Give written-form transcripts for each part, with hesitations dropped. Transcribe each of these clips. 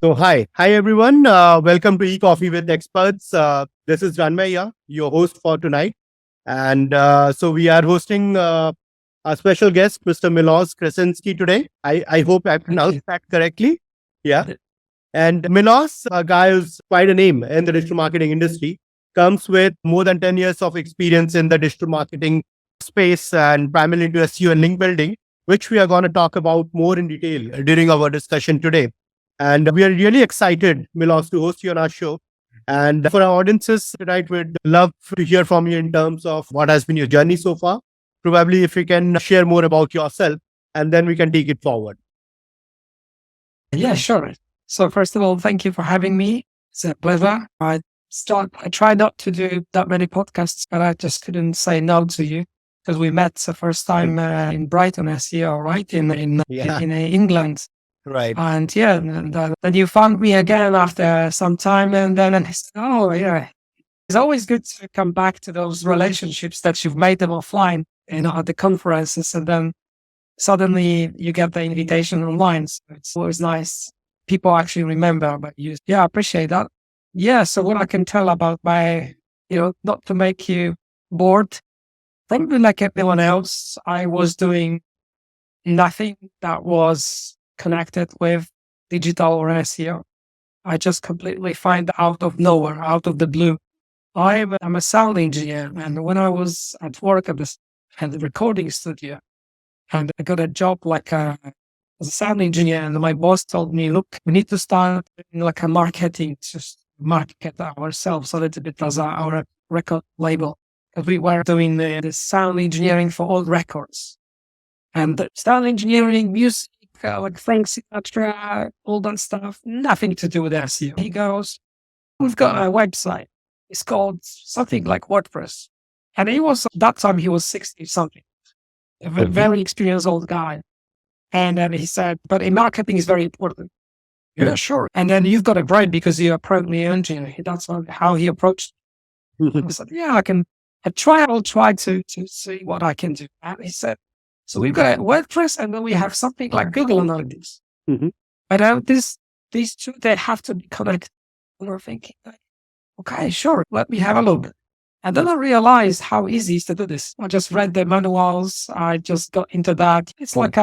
Hi everyone. Welcome to E-Coffee with Experts. This is Ranmay Rath, your host for tonight. And so we are hosting our special guest, Mr. Milosz Krasinski today. I hope I pronounced that correctly. Yeah. And Milosz, a guy who's quite a name in the digital marketing industry, comes with more than 10 years of experience in the digital marketing space and primarily into SEO and link building, which we are going to talk about more in detail during our discussion today. And we are really excited, Milosz, to host you on our show. And for our audiences tonight, we'd love to hear from you in terms of what has been your journey so far. Probably if you can share more about yourself, and then we can take it forward. Yeah, sure. So first of all, thank you for having me. It's a pleasure. I try not to do that many podcasts, but I just couldn't say no to you because we met the first time in Brighton SEO, right? In England. Right. And then you found me again after some time, and then I said, oh yeah, it's always good to come back to those relationships that you've made them offline, at the conferences, and then suddenly you get the invitation online. So it's always nice. People actually remember about you. Yeah, I appreciate that. Yeah. So what I can tell about my, not to make you bored, probably like everyone else, I was doing nothing that was connected with digital or SEO. I just completely find out of nowhere, out of the blue. I'm a sound engineer, and when I was at work at the recording studio, and I got a job as a sound engineer, and my boss told me, "Look, we need to start like a marketing to market ourselves a little bit as our record label, because we were doing the sound engineering for all records, and the sound engineering, music." Like things, etc., all that stuff, nothing to do with SEO. He goes, we've got a website. It's called something like WordPress. And that time he was 60 something, a very experienced old guy. And then he said, but in marketing is very important. Yeah, sure. And then you've got a brain because you're a program engineer. That's how he approached it. I said, yeah, I'll try to see what I can do. And he said, so we've got a WordPress, and then we have something like Google Analytics. Mm-hmm. But these two, they have to be connected. And we're thinking, okay, sure, let me have a look. And then I realized how easy it is to do this. I just read the manuals. I just got into that. It's like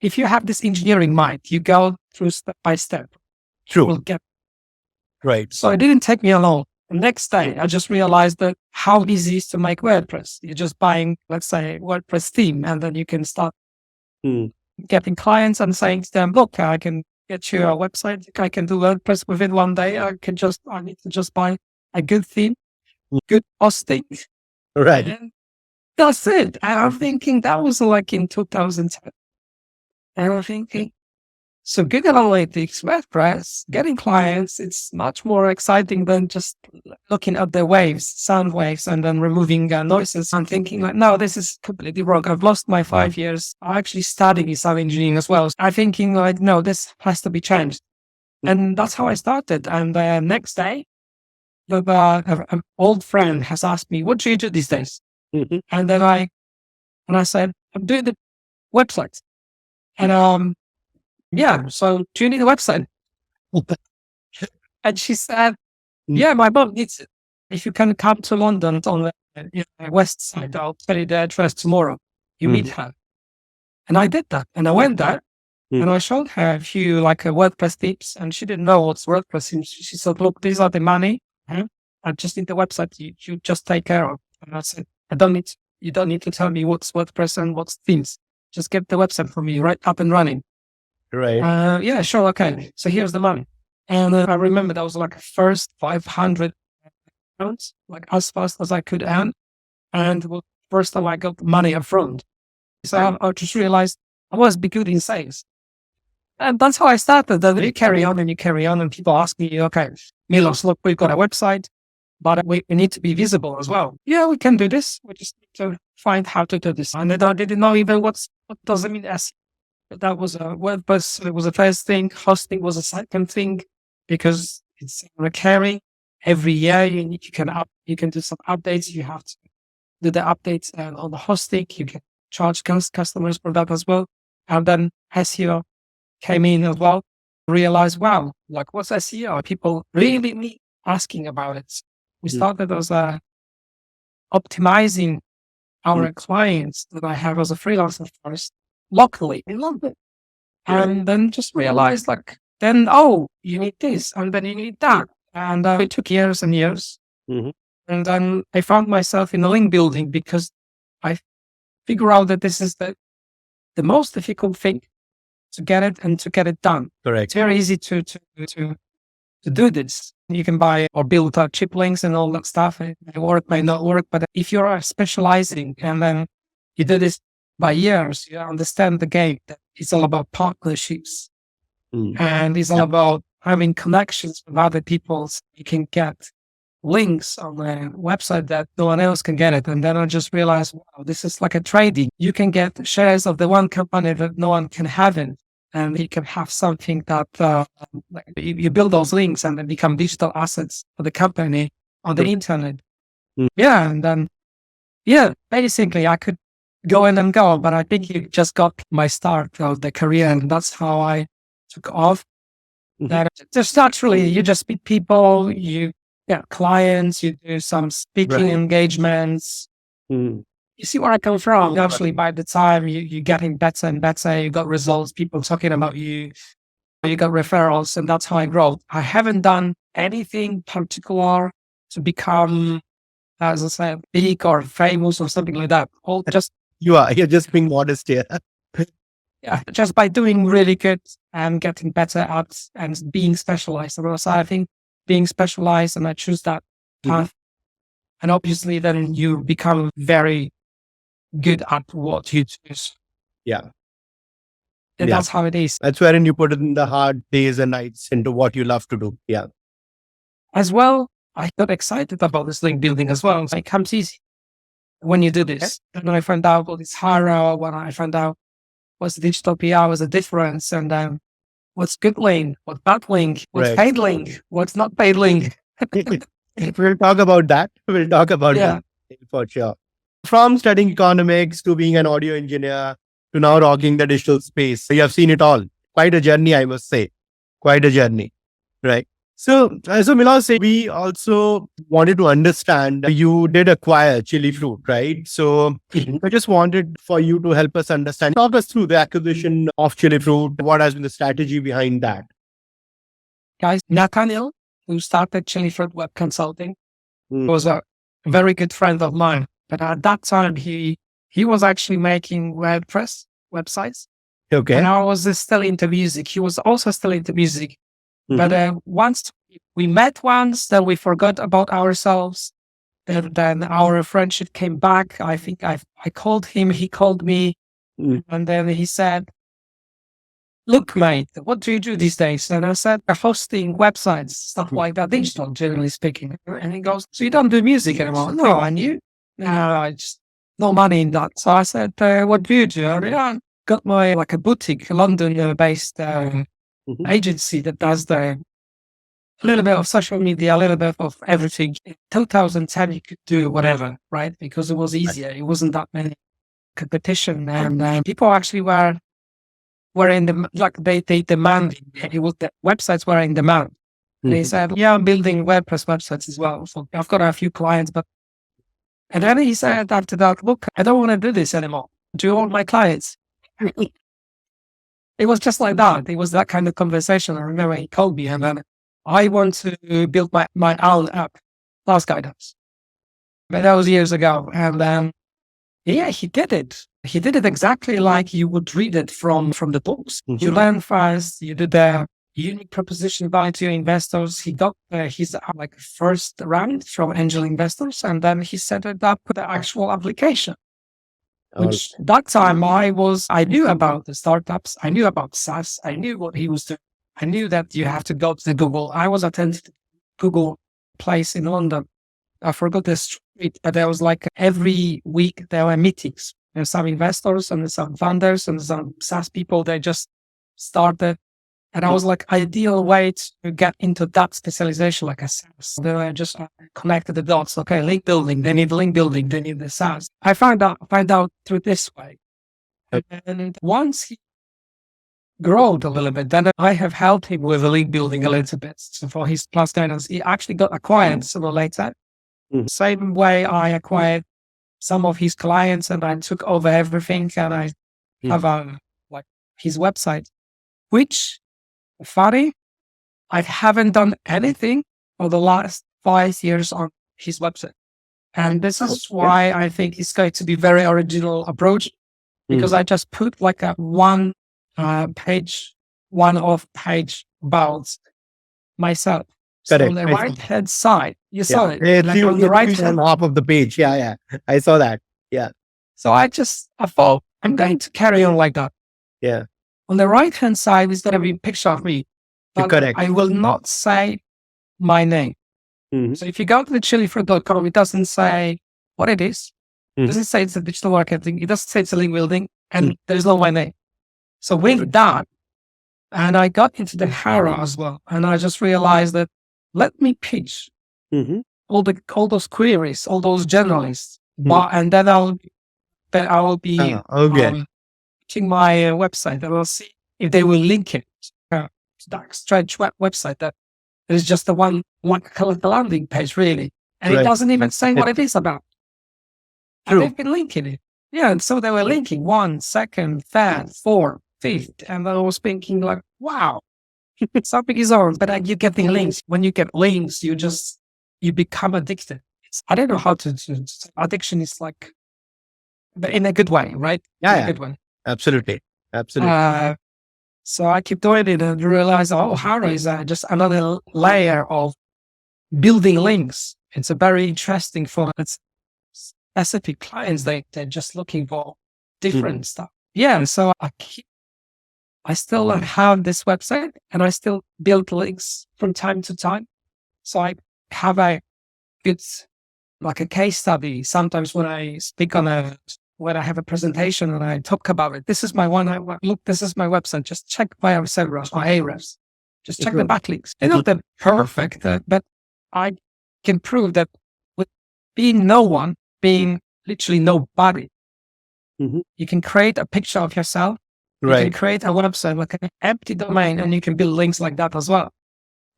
if you have this engineering mind, you go through step by step. True. We'll get right. So it didn't take me long. The next day, I just realized that how easy it is to make WordPress. You're just buying, let's say, WordPress theme, and then you can start getting clients and saying to them, look, I can get you a website. I can do WordPress within one day. I need to just buy a good theme, good hosting. Right. And that's it. And I'm thinking that was like in 2010. And I'm thinking, so Google Analytics, WordPress, getting clients, it's much more exciting than just looking at the waves, sound waves, and then removing noises. I'm thinking like, no, this is completely wrong. I've lost my 5 years. I actually studied sound engineering as well. I'm thinking like, no, this has to be changed. And that's how I started. And the next day, an old friend has asked me, what do you do these days? Mm-hmm. And then I said, I'm doing the website. And yeah, so do you need a website? And she said, yeah, my mom needs it. If you can come to London on the west side, I'll tell you the address tomorrow. You meet her. And I did that. And I went there and I showed her a few WordPress tips, and she didn't know what's WordPress. She said, look, these are the money. I just need the website you just take care of. And I said, you don't need to tell me what's WordPress and what's themes. Just get the website for me right up and running. Right. Yeah, sure. Okay. So here's the money. And I remember that was like first 500 pounds, like as fast as I could earn. And the first time I got money up front. So I just realized I was be good in sales. And that's how I started. Then you carry on and people ask me, okay, Milosz, look, we've got a website, but we need to be visible as well. Yeah, we can do this. We just need to find how to do this. And I didn't know even what does it mean SEO. That was a WordPress. It was the first thing. Hosting was a second thing because it's recurring. Every year you can do some updates. You have to do the updates on the hosting. You can charge customers for that as well. And then SEO came in as well. realized, wow, like what's SEO? People really need asking about it. We started as optimizing our clients that I have as a freelancer first locally in London. And then just realized then, you need this and then you need that. And it took years and years. Mhm. And then I found myself in the link building because I figure out that this is the most difficult thing to get it and to get it done. Correct. It's very easy to do this. You can buy or build cheap links and all that stuff. It may work, may not work. But if you're specializing and then you do this by years, you understand the game. That it's all about partnerships and it's all about having connections with other people. So you can get links on the website that no one else can get it. And then I just realized, wow, this is like a trading. You can get shares of the one company that no one can have it. And you can have something that you build those links and they become digital assets for the company on the internet. Yeah. And then, basically I could go in and go, but I think you just got my start of the career and that's how I took off. That just naturally, you just meet people, clients, you do some speaking engagements. You see where I come from. Actually, by the time you're getting better and better, you got results, people talking about you, you got referrals, and that's how I grow. I haven't done anything particular to become, as I said, big or famous or something like that. All just You're just being modest here. just by doing really good and getting better at and being specialized. And so I think being specialized, and I choose that path. And obviously, then you become very good at what you choose. Yeah. And that's how it is. That's wherein you put in the hard days and nights into what you love to do. Yeah. As well, I got excited about this link building as well. It comes easy when you do this. And when I found out what is harder, when I found out what's digital PR, what's the difference, and what's good link, what's bad link, what's paid link, what's not paid link. We'll talk about that. We'll talk about that for sure. From studying economics to being an audio engineer to now rocking the digital space. You have seen it all. Quite a journey, I must say. Quite a journey. Right. So Milosz, we also wanted to understand, you did acquire Chilli Fruit, right? So I just wanted for you to help us understand, talk us through the acquisition of Chilli Fruit. What has been the strategy behind that? Guys, Nathaniel, who started Chilli Fruit Web Consulting, was a very good friend of mine. But at that time, he was actually making WordPress websites. Okay. And I was still into music. He was also still into music. But once we met then we forgot about ourselves. Then our friendship came back. I think I called him, he called me. And then he said, look, mate, what do you do these days? And I said, hosting websites, stuff like that, digital, generally speaking. And he goes, so you don't do music anymore? No, and you? No, I just, no money in that. So I said, what do you do? I got my, a boutique, London-based agency that does a little bit of social media, a little bit of everything. In 2010, you could do whatever, right? Because it was easier. It wasn't that many competition. And people actually were in the, they demanded, the websites were in demand. They said, I'm building WordPress websites as well. So I've got a few clients, and then he said after that, look, I don't want to do this anymore. Do you want my clients? It was just like that. It was that kind of conversation. I remember he called me and then I want to build my own app, Class Guidance. But that was years ago. And then, he did it. He did it exactly like you would read it from the books. You learn fast, you do the unique proposition value to investors. He got his first round from angel investors, and then he set it up with the actual application. Which that time I knew about the startups, I knew about SaaS, I knew what he was doing. I knew that you have to go to the Google. I was attending the Google place in London. I forgot the street, but there was every week there were meetings. There's some investors and some founders and some SaaS people. They just started. And I was ideal way to get into that specialization, like a SaaS. Then I just connected the dots. Okay, link building. They need link building. They need the SaaS. I find out through this way. And once growth a little bit. Then I have helped him with the link building a little bit. So for his plus guidance, he actually got acquired sooner or later. Mhm. Same way I acquired some of his clients and I took over everything and I have like his website, which funny, I haven't done anything for the last 5 years on his website. And this is why I think it's going to be very original approach because I just put like a one page about myself. So Correct. on the I saw right hand side, you saw it. It's Like you, on the right it's hand. on half of the page. Yeah. I saw that. Yeah. So I thought I'm going to carry on like that. Yeah. On the right hand side is going to be a picture of me. But Correct. I will not say my name. Mhm. So if you go to the chillifruit.com, it doesn't say what it is. It Mhm. doesn't say it's a digital marketing. It doesn't say it's a link building, and there's no my name. So with that, and I got into the Hara as well, and I just realized that let me pitch Mhm. all those queries, all those journalists, Mhm. and then I will be Okay. pitching my website, and I'll see if they will link it to that strange website that is just the one landing page, really. And it Right. doesn't even say what it is about. And True. they've been linking it. Yeah. And so they were linking 1, 2nd, 3rd, 4th, 5th. And I was thinking like, wow, something is on. But you're getting links. When you get links, you become addicted. I don't know how to addiction is like, but in a good way, right? In a good way. Absolutely. So I keep doing it and realize, oh, Hara is just another layer of building links. It's a very interesting for its specific clients. They're just looking for different stuff. Yeah. So I still have this website and I still build links from time to time. So I have a good, like a case study. Sometimes when I speak when I have a presentation and I talk about it, this is my look, this is my website. Just check my Ahrefs, my Ahrefs. Just check the backlinks. They're not that perfect, but I can prove that with being no one, being literally nobody, you can create a picture of yourself. You can create a website like an empty domain and you can build links like that as well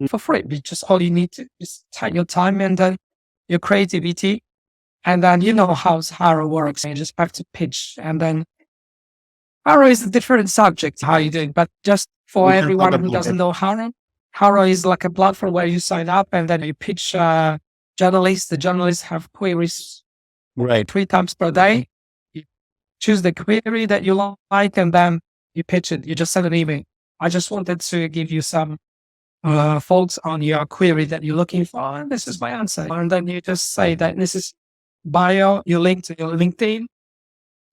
for free. Just all you need to is take your time and then your creativity. And then you know how Hara works. You just have to pitch. And then Hara is a different subject, how you do it. But just for everyone who doesn't know Hara is like a platform where you sign up and then you pitch journalists. The journalists have queries 3 times per day. You choose the query that you like and then you pitch it. You just send an email. I just wanted to give you some thoughts on your query that you're looking for. And this is my answer. And then you just say that this is bio, you link to your LinkedIn.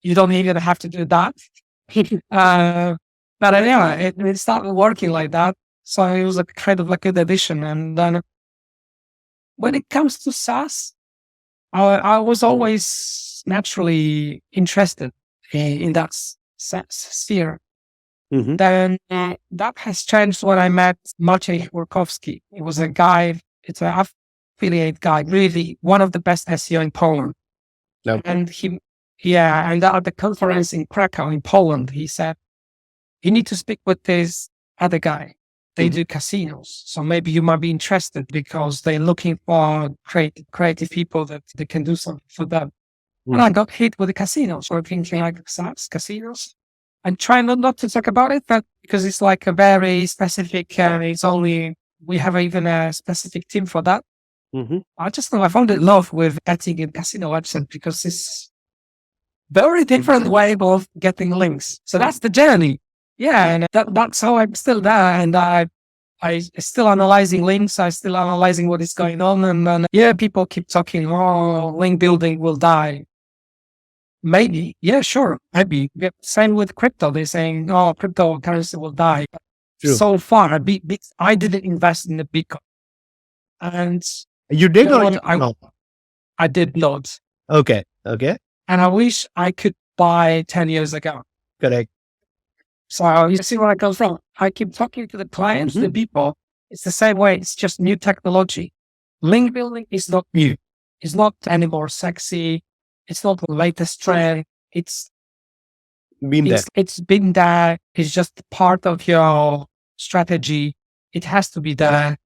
You don't even have to do that. But anyway, it started working like that. So it was a kind of like a good addition. And then when it comes to SaaS, I was always naturally interested in that sphere. Then that has changed when I met Maciej Workowski. He was a guy, it's an affiliate guy, really one of the best SEO in Poland. And and at the conference in Krakow in Poland, he said, you need to speak with this other guy. They do casinos. So maybe you might be interested because they're looking for creative people that they can do something for them. And I got hit with the casinos, or thinking like SaaS casinos. I'm trying not to talk about it, but because it's like a very specific, we have even a specific team for that. I just know I found in love with getting a casino website because it's very different way of getting links. So that's the journey. Yeah. And that's how I'm still there. And I still analyzing links. I still analyzing what is going on. And people keep talking, oh, link building will die. Maybe. Yeah, sure. Maybe. Same with crypto. They're saying, oh, cryptocurrency will die. So far, I didn't invest in the Bitcoin. And you did or no? I did not. Okay. And I wish I could buy 10 years ago. Correct. So you see where I come from. I keep talking to the clients, the people. It's the same way. It's just new technology. Link building is not new. It's not any more sexy. It's not the latest trend. It's Been there. It's been there. It's just part of your strategy. It has to be there.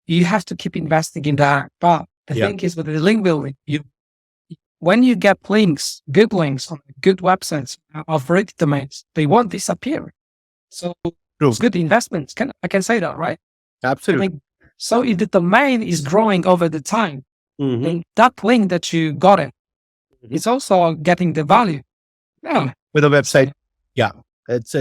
You have to keep investing in that. But the thing is with the link building, when you get links, good links on good websites of rated domains, they won't disappear. So it's good investments. I can say that, right? Absolutely. So if the domain is growing over the time, then that link that you got it's also getting the value. Yeah. With a website. Yeah. It's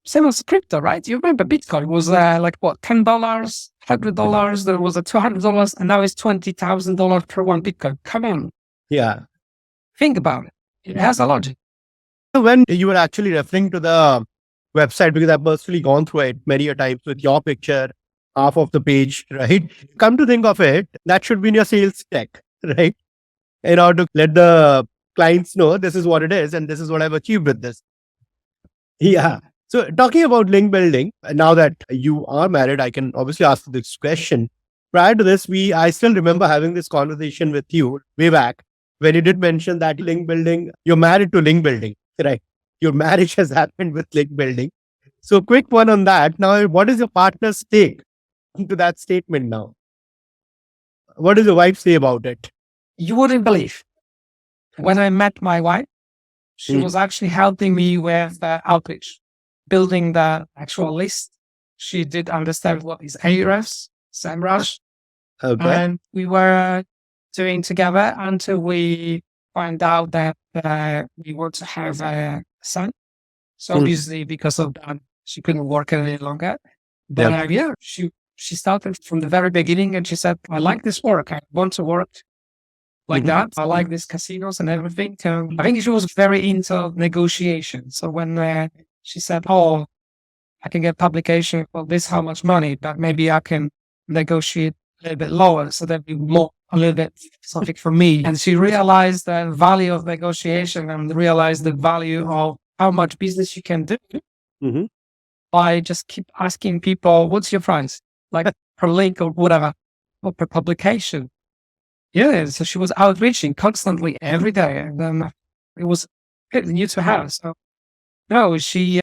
same as crypto, right? You remember Bitcoin was like what, $10, $100, there was a $200, and now it's $20,000 per one Bitcoin. Come on. Yeah. Think about it. It has a logic. When you were actually referring to the website, because I've personally gone through it many a times with your picture, half of the page, right? Come to think of it, that should be in your sales deck, right? In order to let the clients know this is what it is and this is what I've achieved with this. Yeah. So talking about link building, now that you are married, I can obviously ask this question. Prior to this, I still remember having this conversation with you way back when you did mention that link building, you're married to link building, right? Your marriage has happened with link building. So quick one on that. Now, what is your partner's take into that statement now? What does your wife say about it? You wouldn't believe. When I met my wife, she was actually helping me with outreach, building the actual list. She did understand what is Ahrefs, SEMrush. Okay. And we were doing together until we find out that we were to have a son. So obviously because of that, she couldn't work any longer. But she started from the very beginning and she said, I like this work. I want to work like that. I like these casinos and everything. I think she was very into negotiation. So when she said, oh, I can get publication for this, how much money, but maybe I can negotiate a little bit lower so that be more, a little bit something for me. And she realized the value of negotiation and realized the value of how much business you can do by just keep asking people, what's your price? Like per link or whatever, or per publication. Yeah, so she was outreaching constantly every day, and it was new to her. So no, she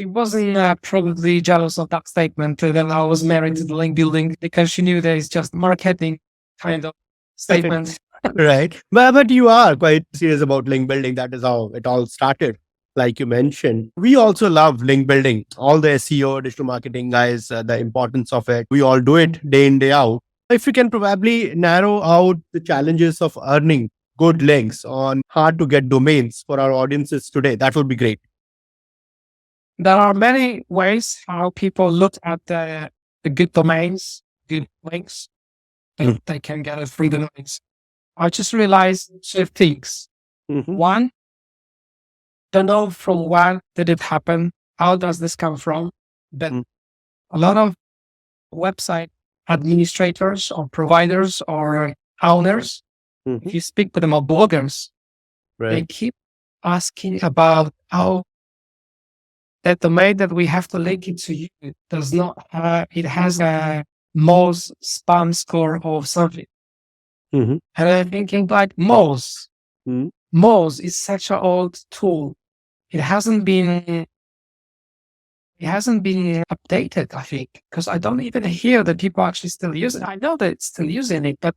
wasn't probably jealous of that statement that I was married to the link building, because she knew that it's just marketing kind of statement. Right, but you are quite serious about link building. That is how it all started. Like you mentioned, we also love link building. All the SEO, digital marketing guys, the importance of it. We all do it day in, day out. If you can probably narrow out the challenges of earning good links on hard to get domains for our audiences today, that would be great. There are many ways how people look at the good domains, good links, that they can get as free domains. I just realized two things. One, don't know from where did it happen? How does this come from? But a lot of website administrators or providers or owners, if you speak to them or bloggers, they keep asking about how that domain that we have to link it to you does not have, it has a Moz spam score of something. And I'm thinking like Moz is such an old tool. It hasn't been updated, I think, because I don't even hear that people actually still use it. I know that it's still using it, but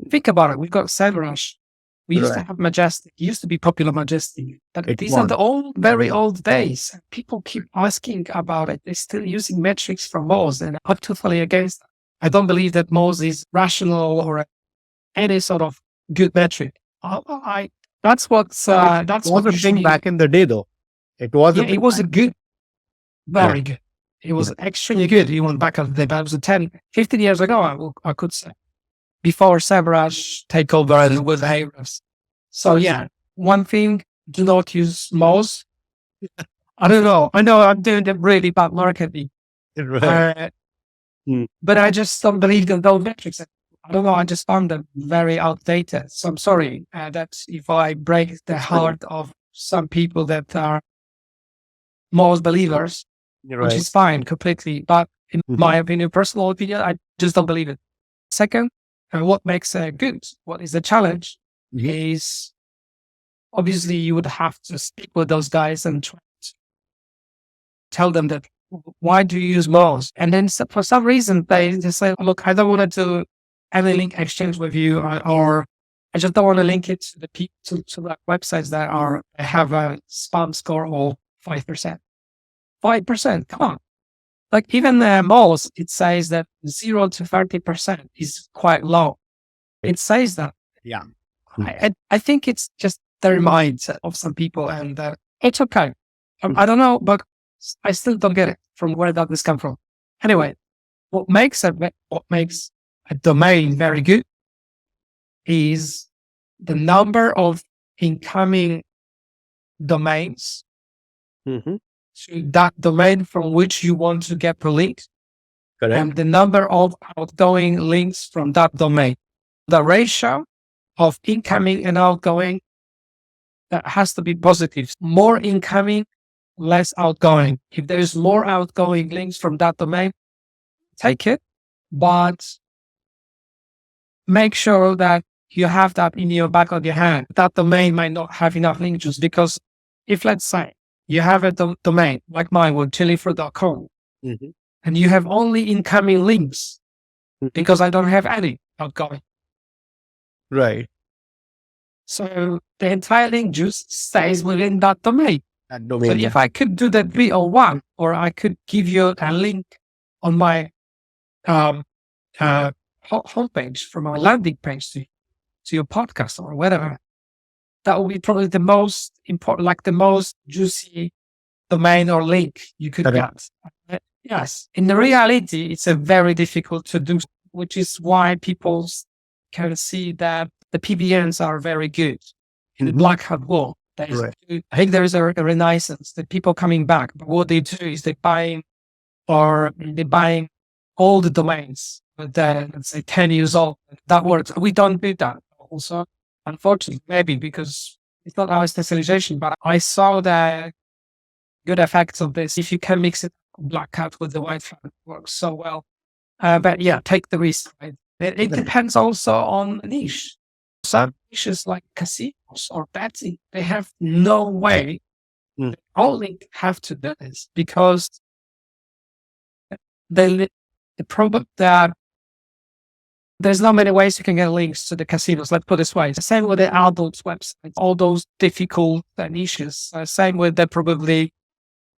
think about it. We've got SEMrush. We used to have Majestic. It used to be popular Majestic. But these are the old, very old days. People keep asking about it. They're still using metrics from Moz, and I'm totally against that. I don't believe that Moz is rational or any sort of good metric. That's what the thing back in the day, though. It was it was a good, very good. It was extremely good. Even back in the day, but it was 10, 15 years ago, I could say. Before SEMrush takeover with Ahrefs. So yeah, one thing, do not use Moz. I don't know. I know I'm doing the really bad marketing. But I just don't believe in those metrics. I don't know. I just found them very outdated. So I'm sorry that if I break the heart of some people that are Moz believers, which is fine completely. But in my opinion, personal opinion, I just don't believe it. Second, what makes good? What is the challenge? Is obviously you would have to speak with those guys and try to tell them that, why do you use Milosz? And then for some reason they just say, look, I don't want to do any link exchange with you, or I just don't want to link it to the people to like websites that have a spam score of 5%. 5%, come on. Like even Milosz, it says that 0 to 30% is quite low. It says that. Yeah. I think it's just the mindset of some people, and it's okay. I don't know, but I still don't get it from where that this come from. Anyway, what makes a domain very good is the number of incoming domains to that domain from which you want to get the links, and the number of outgoing links from that domain. The ratio of incoming and outgoing, that has to be positive. More incoming, less outgoing. If there's more outgoing links from that domain, take it, but make sure that you have that in your back of your hand. That domain might not have enough link juice, because if, let's say, you have a domain like mine with chillifruit.com, and you have only incoming links because I don't have any outgoing. Right. So the entire link juice stays within that domain. That So domain. if I could do that 301, or I could give you a link on my homepage from my landing page to your podcast or whatever, that would be probably the most important, like the most juicy domain or link you could get. Yes. In the reality, it's a very difficult to do, which is why people can see that the PBNs are very good in the Black Hat world. I think there is a renaissance, the people coming back. But what they do is they're buying all the domains, but then let's say 10 years old. That works. We don't do that also, unfortunately, maybe because it's not our specialization, but I saw the good effects of this. If you can mix it, Black Hat with the White Hat, it works so well. But yeah, take the risk. Right? It depends also on niche. Some niches like casinos or betting, they have no way. They only have to do this because the problem that there's not many ways you can get links to the casinos. Let's put it this way. Same with the adults websites, all those difficult niches. Same with the probably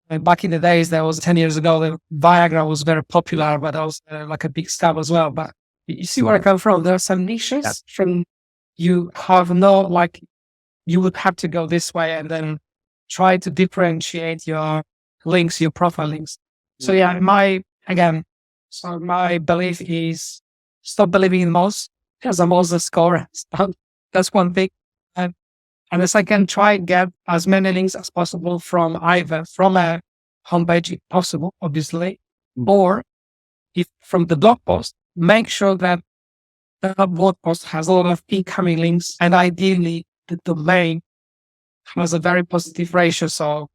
back in the days, there was 10 years ago, the Viagra was very popular, but that was like a big scam as well. But you see where I come from. There are some niches from you have no, like, you would have to go this way and then try to differentiate your links, your profile links. So yeah, my belief is stop believing in Milosz, because I'm also a scorer. That's one thing. And the second, try and get as many links as possible from either from a homepage, if possible, obviously, or if from the blog post, make sure that the blog post has a lot of incoming links, and ideally the domain has a very positive ratio. So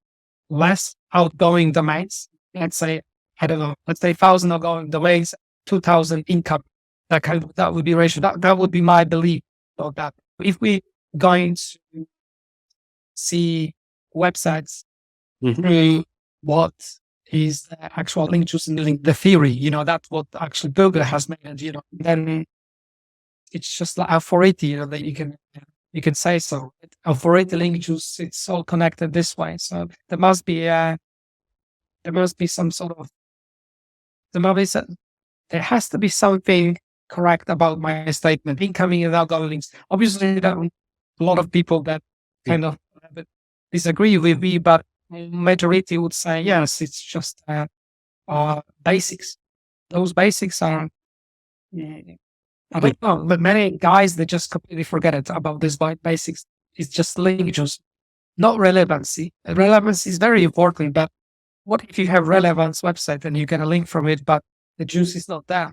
less outgoing domains. Let's say, I don't know, let's say 1,000 outgoing domains, 2,000 income. That would be ratio. That would be my belief of that. If we going to see websites through what is the actual link juice and the theory, that's what actually Google has made, then it's just like authority, that you can say so. Authority link juice, it's all connected this way. So there must be some sort of, there has to be something correct about my statement, incoming and outgoing links. Obviously, there are a lot of people that kind of disagree with me, but majority would say, yes, it's just basics. Those basics are, I don't know, but many guys, they just completely forget it about this basics. It's just link juice, not relevancy. Relevancy is very important, but what if you have relevance website and you get a link from it, but the juice is not there?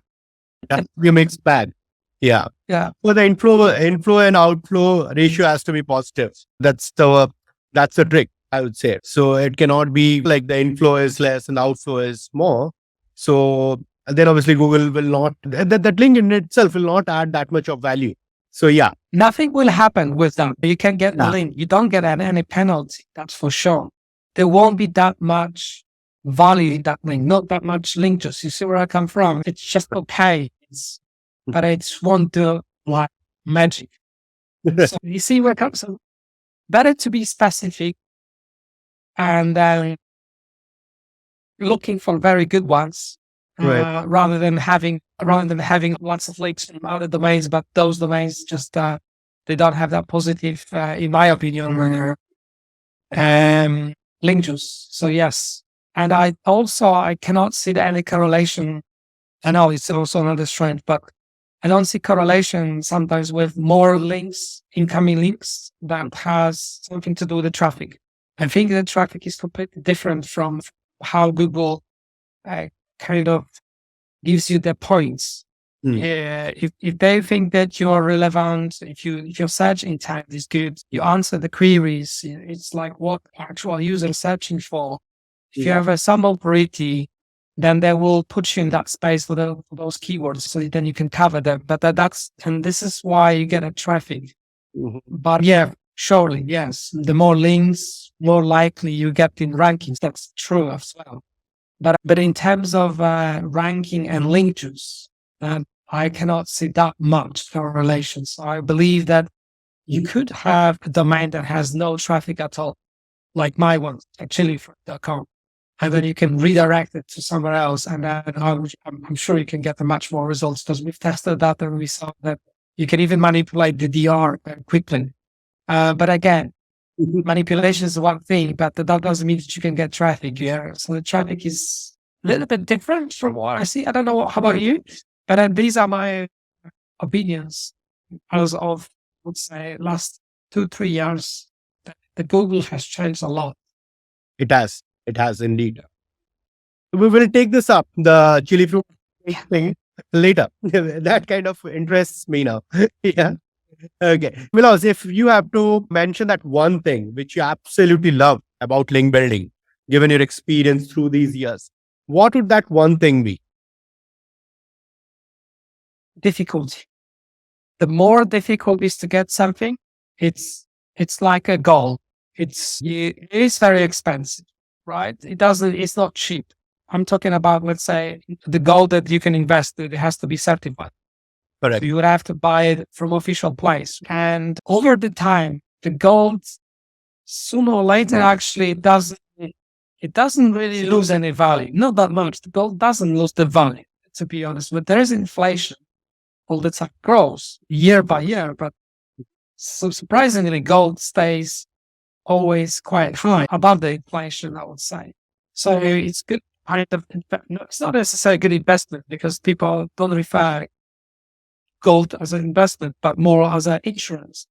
That makes bad. Yeah. Yeah. Well, the inflow and outflow ratio has to be positive. That's the trick, I would say. So it cannot be like the inflow is less and outflow is more. So then obviously Google will not, that link in itself will not add that much of value. So yeah, Nothing will happen with that. You can get a yeah, link. You don't get any penalty. That's for sure. There won't be that much value in that link, not that much link juice. You see where I come from? It's just okay. But it won't do like magic. So you see where it comes from? Better to be specific and looking for very good ones right. rather than having lots of links from other domains, but those domains just they don't have that positive, in my opinion, link juice. So yes, and I cannot see any correlation. I know it's also another strength, but I don't see correlation sometimes with more links, incoming links, that has something to do with the traffic. I think the traffic is completely different from how Google kind of gives you the points. If they think that you're relevant, if your search intent is good, you answer the queries. It's like what actual user is searching for. If you have a sample pretty, then they will put you in that space for those keywords, so then you can cover them. But and this is why you get a traffic. But yeah, surely yes, the more links, more likely you get in rankings. That's true as well. But in terms of ranking and link juice, I cannot see that much correlation. So I believe that you could have a domain that has no traffic at all, like my one, like chillifruit.com, and then you can redirect it to somewhere else, and then I'm sure you can get much more results, because we've tested that and we saw that you can even manipulate the DR quickly. But again, manipulation is one thing, but that doesn't mean that you can get traffic. Yeah. So the traffic is a little bit different from what I see. I don't know how about you, but these are my opinions as of, let's say, last 2-3 years. The Google has changed a lot. It has. It has indeed. We will take this up, the chili fruit thing, later. That kind of interests me now. Yeah. Okay. Milosz, if you have to mention that one thing which you absolutely love about link building, given your experience through these years, what would that one thing be? Difficulty. The more difficult is to get something, it's like a goal. It is very expensive, right? It's not cheap. I'm talking about, let's say, the gold that you can invest, it has to be certified. Correct. So you would have to buy it from official place. And over the time, the gold, sooner or later, actually it doesn't really lose any value. Not that much. The gold doesn't lose the value, to be honest. But there is inflation all the time, grows year by year. But so surprisingly, gold stays always quite high, above the inflation, I would say. So it's good. It's not necessarily a good investment, because people don't refer gold as an investment, but more as an insurance.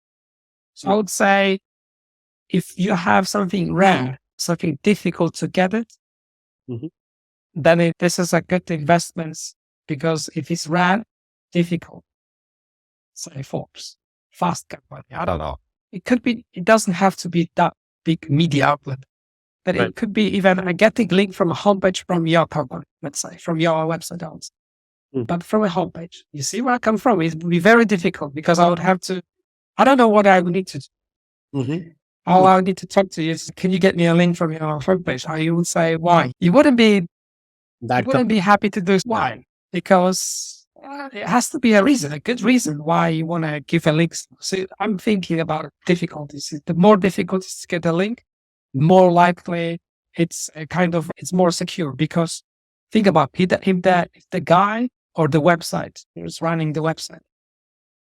So I would say, if you have something rare, something difficult to get it, then this is a good investment, because if it's rare, difficult, say Forbes, fast company, I don't know. It doesn't have to be that big media outlet, but it could be even a getting link from a homepage from your company, let's say, from your website also. But from a homepage, you see where I come from? It would be very difficult, because I would have to, I don't know what I would need to do. All I would need to talk to you is, can you get me a link from your homepage? Or you would say, why? You wouldn't be happy to do. Why? Because it has to be a reason, a good reason why you want to give a link. So I'm thinking about difficulties. The more difficult it is to get a link, more likely it's more secure. Because think about it, if the guy or the website is running the website,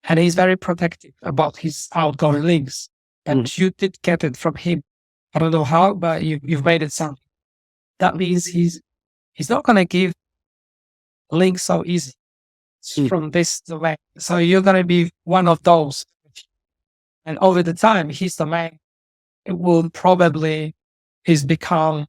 and he's very protective about his outgoing links, and you did get it from him, I don't know how, but you've made it sound. That means he's not going to give links so easy from this domain. So you're going to be one of those. And over the time, his domain, it will probably become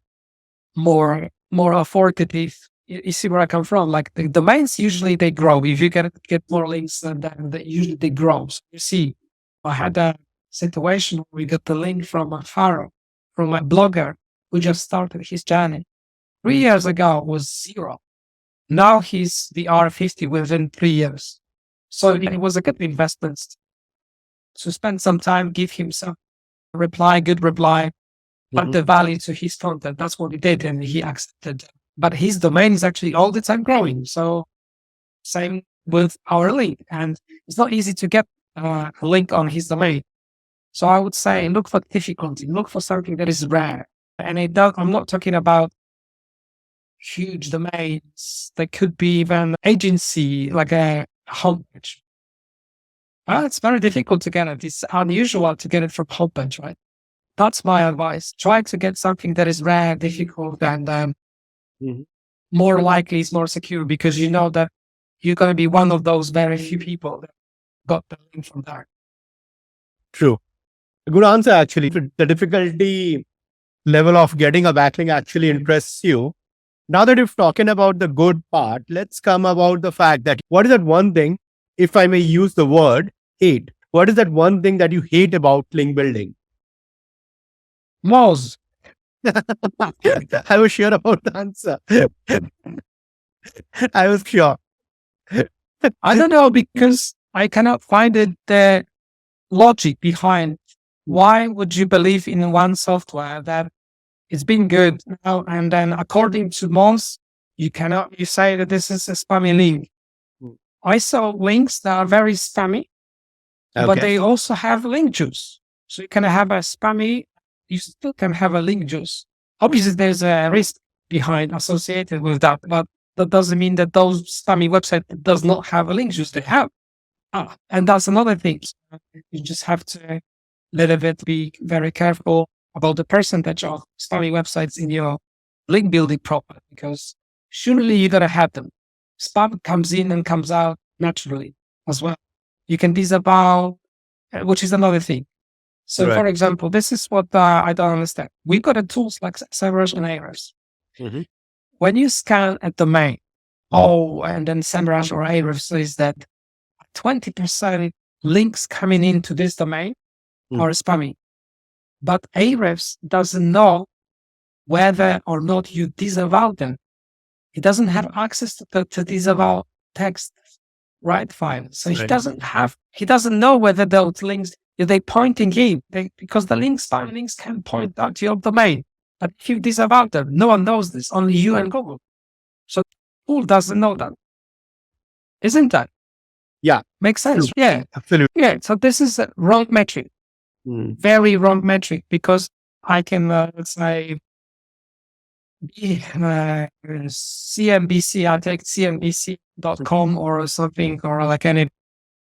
more authoritative. You see where I come from? Like, the domains, usually they grow. If you get more links, then usually they grow. So you see, I had a situation where we got the link from a pharaoh, from a blogger who just started his journey. 3 years ago was 0. Now he's the R50 within 3 years. So it was a good investment. to spend some time, give him some reply, good reply, but the value to his content. That's what he did, and he accepted. But his domain is actually all the time growing. So same with our link, and it's not easy to get a link on his domain. So I would say look for difficulty, look for something that is rare. And I'm not talking about huge domains. There could be even agency, like a homepage. It's very difficult to get it. It's unusual to get it from homepage, right? That's my advice. Try to get something that is rare, difficult, and more likely it's more secure, because you know that you're going to be one of those very few people that got the link from there. True. A good answer, actually. The difficulty level of getting a backlink actually interests you. Now that you've talking about the good part, let's come about the fact that what is that one thing, if I may use the word hate, what is that one thing that you hate about link building? Moz. I was sure about the answer. I was sure. I don't know, because I cannot find the logic behind why would you believe in one software that it's been good now, and then according to Moz, you say that this is a spammy link. I saw links that are very spammy, but they also have link juice. So you can have a spammy, you still can have a link juice. Obviously, there's a risk associated with that, but that doesn't mean that those spammy websites does not have a link juice. They have. And that's another thing. You just have to little bit be very careful about the percentage of spammy websites in your link building profile, because surely you're going to have them. Spam comes in and comes out naturally as well. You can disavow, which is another thing. So, for example, this is what I don't understand. We've got tools like SEMrush and Ahrefs. When you scan a domain, and then SEMrush or Ahrefs says that 20% links coming into this domain are spammy. But Ahrefs doesn't know whether or not you disavow them. It doesn't have access to disavow text, right, file. So he doesn't know whether those links, are they pointing in? Because the spam links can point out to your domain. But if you disavow them, no one knows this, only you and Google. So tool doesn't know that. Isn't that? Yeah. Makes sense. Yeah. Absolutely. Yeah. So this is a wrong metric. Very wrong metric, because I can say CNBC, I take CNBC.com or something, or like any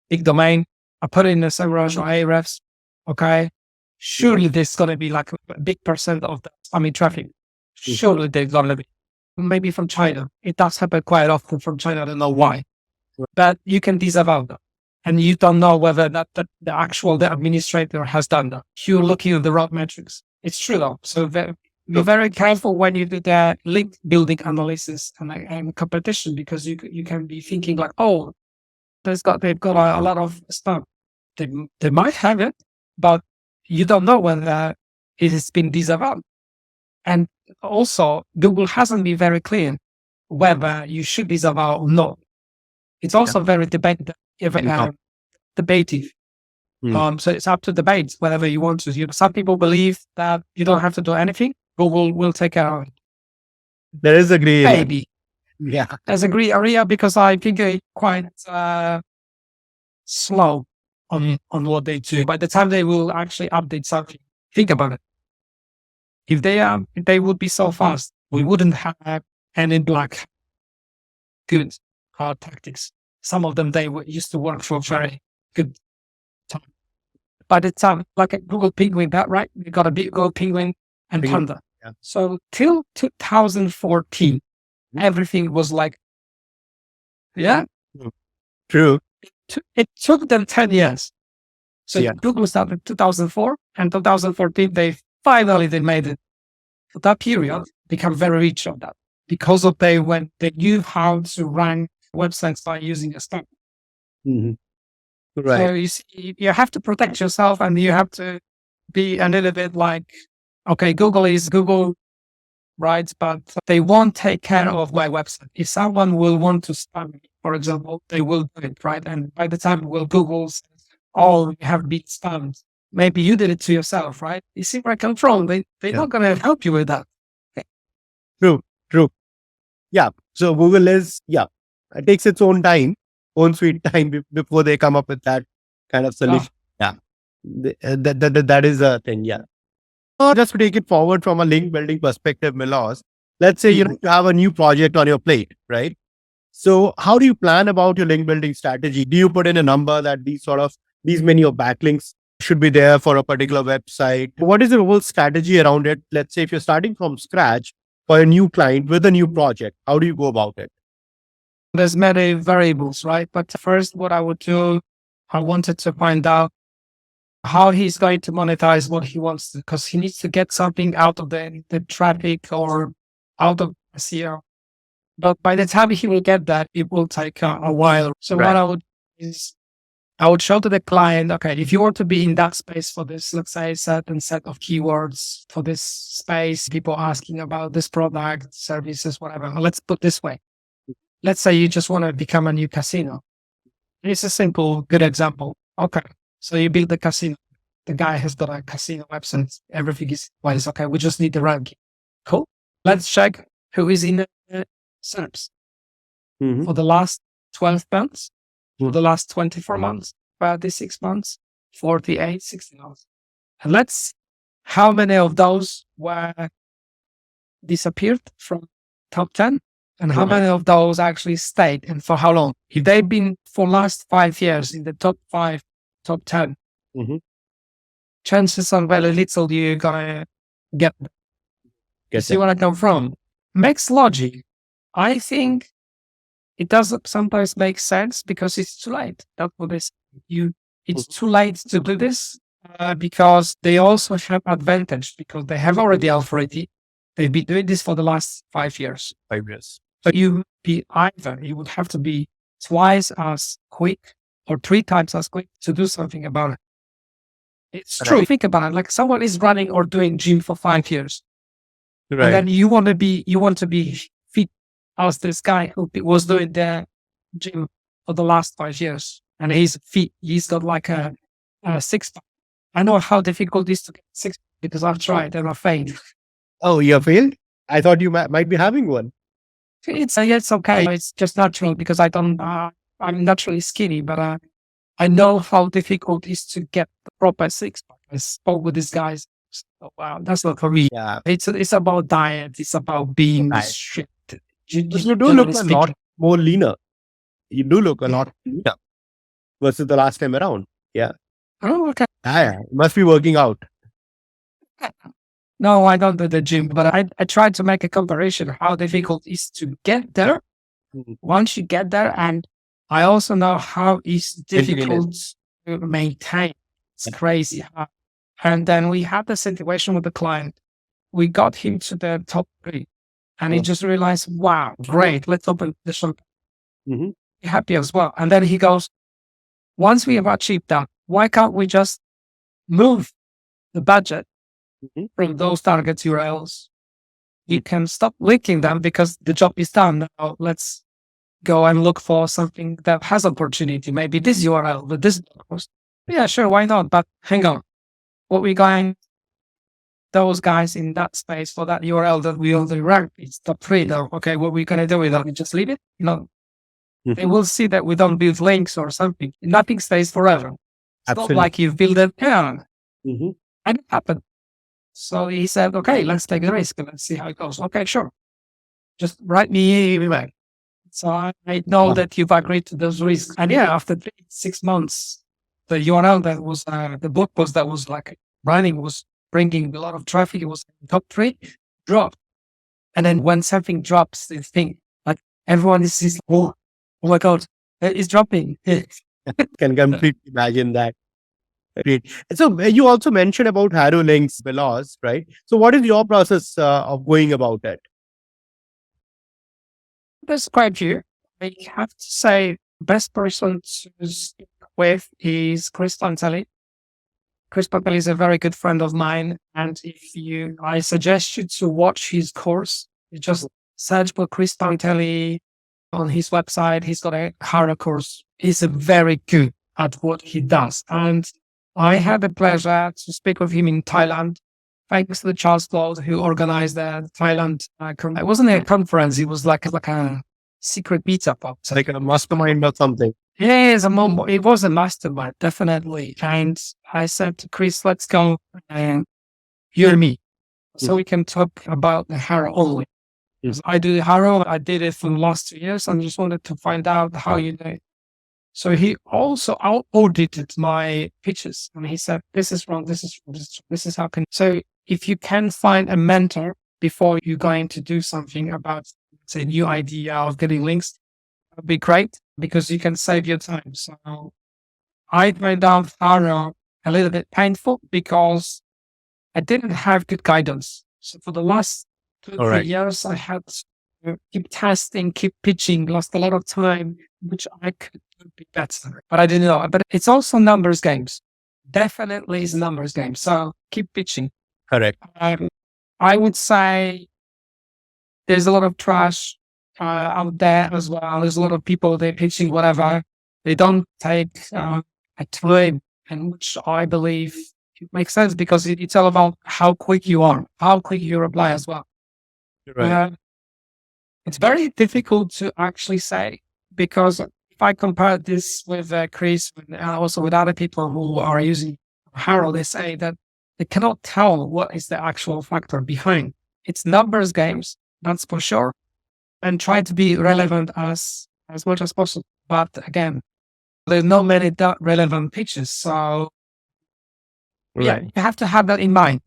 big domain. I put it in the SEMrush or Ahrefs. Okay. Surely there's going to be like a big percent of the spammy traffic. Surely there's going to be. Maybe from China. It does happen quite often from China. I don't know why. But you can disavow that. And you don't know whether the administrator has done that. You're looking at the wrong metrics. It's true though. So be very careful when you do the link building analysis and competition, because you can be thinking like, oh, they've got a lot of spam. They might have it, but you don't know whether it has been disavowed. And also, Google hasn't been very clear whether you should disavow or not. It's also very debative. So it's up to debate whether you want to. Some people believe that you don't have to do anything. Google will take care of it. There is a gray area. Maybe. Yeah. There's a gray area, because I think they're quite slow on what they do. By the time they will actually update something, think about it. If they would be so fast, we wouldn't have any good hard tactics. Some of them, used to work for very good time. But it's like a Google Penguin, that right? We got a big Google Penguin and Panda. Yeah. So till 2014, everything was like, True. It took them 10 years. So Google started in 2004, and 2014, they made it. So that period became very rich on that, because they knew how to rank websites by using a stamp. Right. So you see, you have to protect yourself, and you have to be a little bit like, okay, Google is Google, right? But they won't take care of my website. If someone will want to spam me, for example, they will do it, right? And by the time Google says, oh, you have been spammed. Maybe you did it to yourself, right? You see where I come from? They're Yeah. not going to help you with that. True. Yeah. So Google it takes its own time, own sweet time before they come up with that kind of solution. Yeah. That is a thing. Yeah. Just to take it forward from a link building perspective, Milosz, let's say, you have a new project on your plate, right? So how do you plan about your link building strategy? Do you put in a number that these many of backlinks should be there for a particular website? What is the whole strategy around it? Let's say if you're starting from scratch for a new client with a new project, how do you go about it? There's many variables, right? But first, what I would do, I wanted to find out how he's going to monetize what he wants to, because he needs to get something out of the traffic or out of SEO. But by the time he will get that, it will take a while. So Right. what I would is I would show to the client, okay, if you want to be in that space for this, let's say, certain set of keywords for this space, people asking about this product, services, whatever. Let's put this way. Let's say you just want to become a new casino. It's a simple, good example. Okay. So you build the casino. The guy has got a casino website. Everything is, well, it's okay. We just need the ranking. Cool. Let's check who is in the SERPs for the last 12 months, for the last 24 months, 36 months, 48, 60 months. And let's see how many of those were disappeared from top 10 and how many of those actually stayed and for how long. If they've been for last 5 years in the top 5, top 10, chances are very little you're gonna get them. You see where I come from? Makes logic. I think it doesn't sometimes make sense because it's too late. That's what they say. It's too late to do this because they also have advantage because they have already authority. They've been doing this for the last 5 years. 5 years. So you would have to be twice as quick or 3 times as quick to do something about it. It's true. Think about it. Like someone is running or doing gym for 5 years. Right. And then you want to be fit as this guy who was doing the gym for the last 5 years. And he's fit. He's got like a 6-pack. I know how difficult it is to get 6 because I've tried and I failed. Oh, you failed? I thought you might be having one. It's okay. It's just natural because I'm naturally skinny, but I know how difficult it is to get the proper 6-pack. I spoke with these guys. Oh, wow, that's not for me. Yeah. It's about diet. It's about being Right. strict. You do look a lot more leaner. You do look a lot leaner versus the last time around. Yeah. Oh, okay. Yeah. You must be working out. No, I don't do the gym, but I tried to make a comparison how difficult it is to get there. Once you get there, and I also know how it's difficult to maintain. It's crazy. And then we had the situation with the client. We got him to the top 3 and he just realized, wow, great. Let's open the shop. Happy as well. And then he goes, once we have achieved that, why can't we just move the budget from those target URLs? You can stop linking them because the job is done. Now let's go and look for something that has opportunity. Maybe this URL with this post. Yeah, sure. Why not? But hang on. What we're going, those guys in that space for that URL that we already ranked, it's top 3 though. Okay, what we're going to do with that? We just leave it? They will see that we don't build links or something. Nothing stays forever. It's not like you build it. Yeah. And it happened. So he said, okay, let's take the risk and let's see how it goes. Okay, sure. Just write me an email. So I know that you've agreed to those risks. And yeah, after 6 months, the URL that was, the blog post that was like running was bringing a lot of traffic. It was top 3, dropped. And then when something drops, the thing, like everyone is oh my God, it's dropping. Can completely imagine that. Great. So you also mentioned about hero links, Milosz, right? So what is your process of going about it? There's quite a few. I have to say, best person to speak with is Chris Panteli. Chris Panteli is a very good friend of mine, and I suggest you to watch his course. You just search for Chris Panteli on his website. He's got a hero course. It's a very good at what he does. And I had the pleasure to speak with him in Thailand, thanks to the Charles Claude who organized the Thailand. It wasn't a conference; it was like a secret meetup. It's like a mastermind or something. Yeah, it was a mastermind, definitely. And I said to Chris, let's go, and you and me, so we can talk about the Harrow only. Because I do the Harrow, I did it for the last 2 years, and just wanted to find out how you do it. So he also audited my pitches, and he said, this is wrong, this is wrong, this is how can. So if you can find a mentor before you're going to do something about, say, new idea of getting links, that'd be great, because you can save your time. So I found out Harrow a little bit painful because I didn't have good guidance. So for the last 2-3 years, I had to keep testing, keep pitching, lost a lot of time, which I could be better. But I didn't know. But it's also numbers games. Definitely is numbers game. So keep pitching. Correct. I would say there's a lot of trash out there as well. There's a lot of people, they're pitching whatever. They don't take a time, and which I believe it makes sense because it's all about how quick you are, how quick you reply as well. Right. It's very difficult to actually say, because if I compare this with Chris and also with other people who are using Harrow, they say that they cannot tell what is the actual factor behind. It's numbers games, that's for sure, and try to be relevant as much as possible. But again, there's not many relevant pitches, so yeah, you have to have that in mind.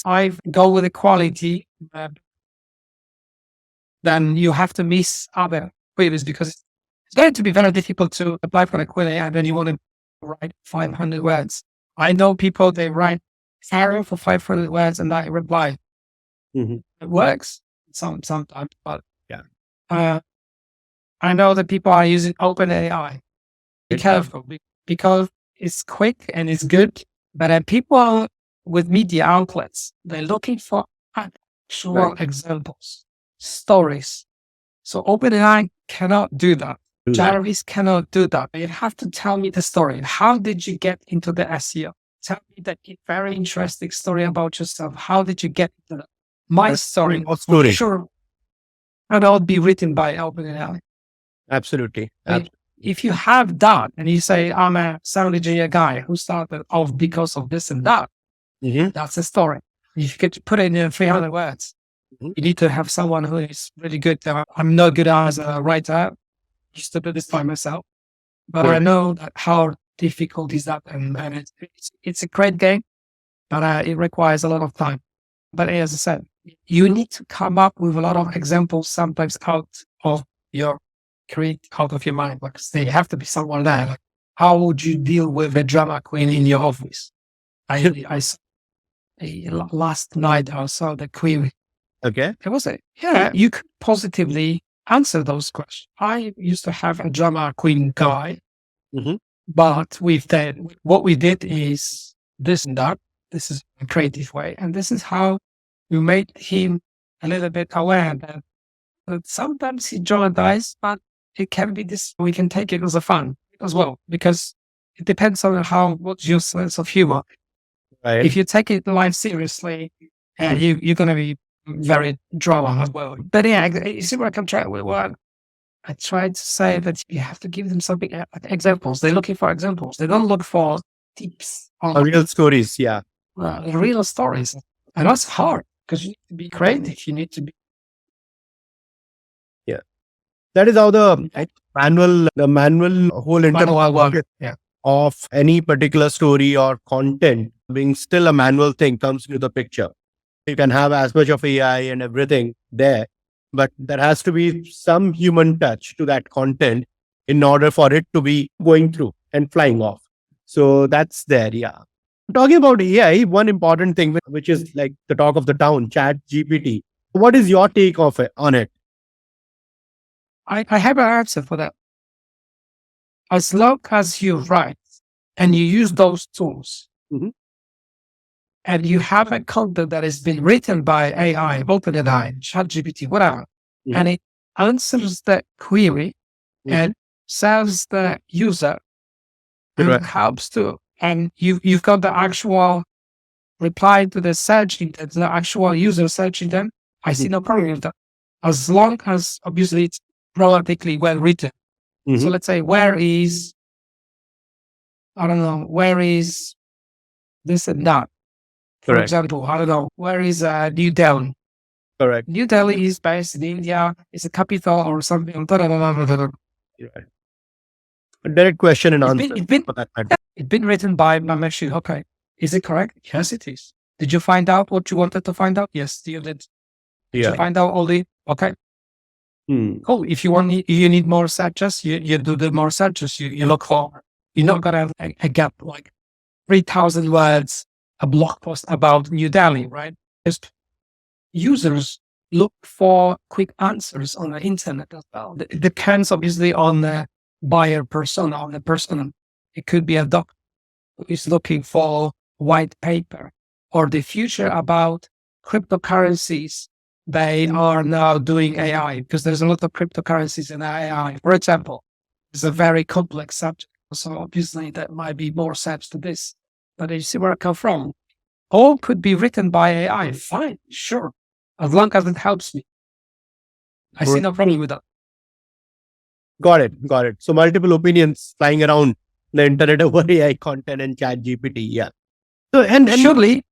I go with the quality, then you have to miss other queries, because it's going to be very difficult to apply for a query and then you want to write 500 words. I know people, they write Harrow for 500 words and I reply. It works sometimes, but yeah. I know that people are using OpenAI. Be careful, because it's quick and it's good, but people with media outlets, they're looking for actual examples, stories. So OpenAI cannot do that. Jarvis cannot do that. You have to tell me the story. How did you get into the SEO? Tell me that very interesting story about yourself. How did you get into that? My story, for sure, cannot be written by OpenAI. Absolutely. If you have that and you say, I'm a sound engineer guy who started off because of this and that, that's a story. If you could put it in 300 words, you need to have someone who is really good. I'm not good as a writer. I used to do this by myself, but I know that how difficult is that. And it's a great game, but it requires a lot of time. But as I said, you need to come up with a lot of examples, sometimes out of your out of your mind. Like, they have to be someone there. Like, how would you deal with a drama queen in your office? I saw last night I saw the query. Okay. It was you could positively answer those questions. I used to have a drama queen guy, but what we did is this and that. This is a creative way, and this is how we made him a little bit aware that sometimes he dramatize, but it can be this. We can take it as a fun as well, because it depends on what's your sense of humor. Right. If you take it life seriously, you're going to be very drama as well. But yeah, you see what I'm trying with what I tried to say, that you have to give them something, examples. They're looking for examples. They don't look for tips on real stories. Yeah. Real stories. And that's hard, because you need to be creative. You need to be. Yeah. That is how the manual whole internet of any particular story or content being still a manual thing comes into the picture. You can have as much of AI and everything there, but there has to be some human touch to that content in order for it to be going through and flying off. So that's there. Yeah. Talking about AI, one important thing, which is like the talk of the town, Chat GPT. What is your take on it? I have an answer for that. As long as you write and you use those tools, and you have a content that has been written by AI, OpenAI, ChatGPT, whatever, and it answers the query and serves the user Correct. helps too. And you've got the actual reply to the search intent, the actual user search intent. I see no problem with that. As long as obviously it's relatively well written. So let's say, where is this and that? For Correct. example, I don't know, where is New Delhi? Correct. New Delhi is based in India, it's a capital or something. Right. A direct question and answer for that matter. It's been written by my machine. Okay. Is it correct? Yes, it is. Did you find out what you wanted to find out? Yes, you did. Did you find out all the... Okay. Cool. If you need more searches, you do the more searches. You look for... You're not going to have a gap like 3,000 words, a blog post about New Delhi, right? Just users look for quick answers on the internet as well. It depends obviously on the buyer persona, on the person. It could be a doctor who is looking for white paper or the future about cryptocurrencies. They are now doing AI because there's a lot of cryptocurrencies in AI. For example, it's a very complex subject. So obviously there might be more steps to this, but you see where I come from. All could be written by AI. Fine, sure. As long as it helps me. I see no problem with that. Got it. So multiple opinions flying around the internet over AI content and chat GPT. Yeah. So and surely,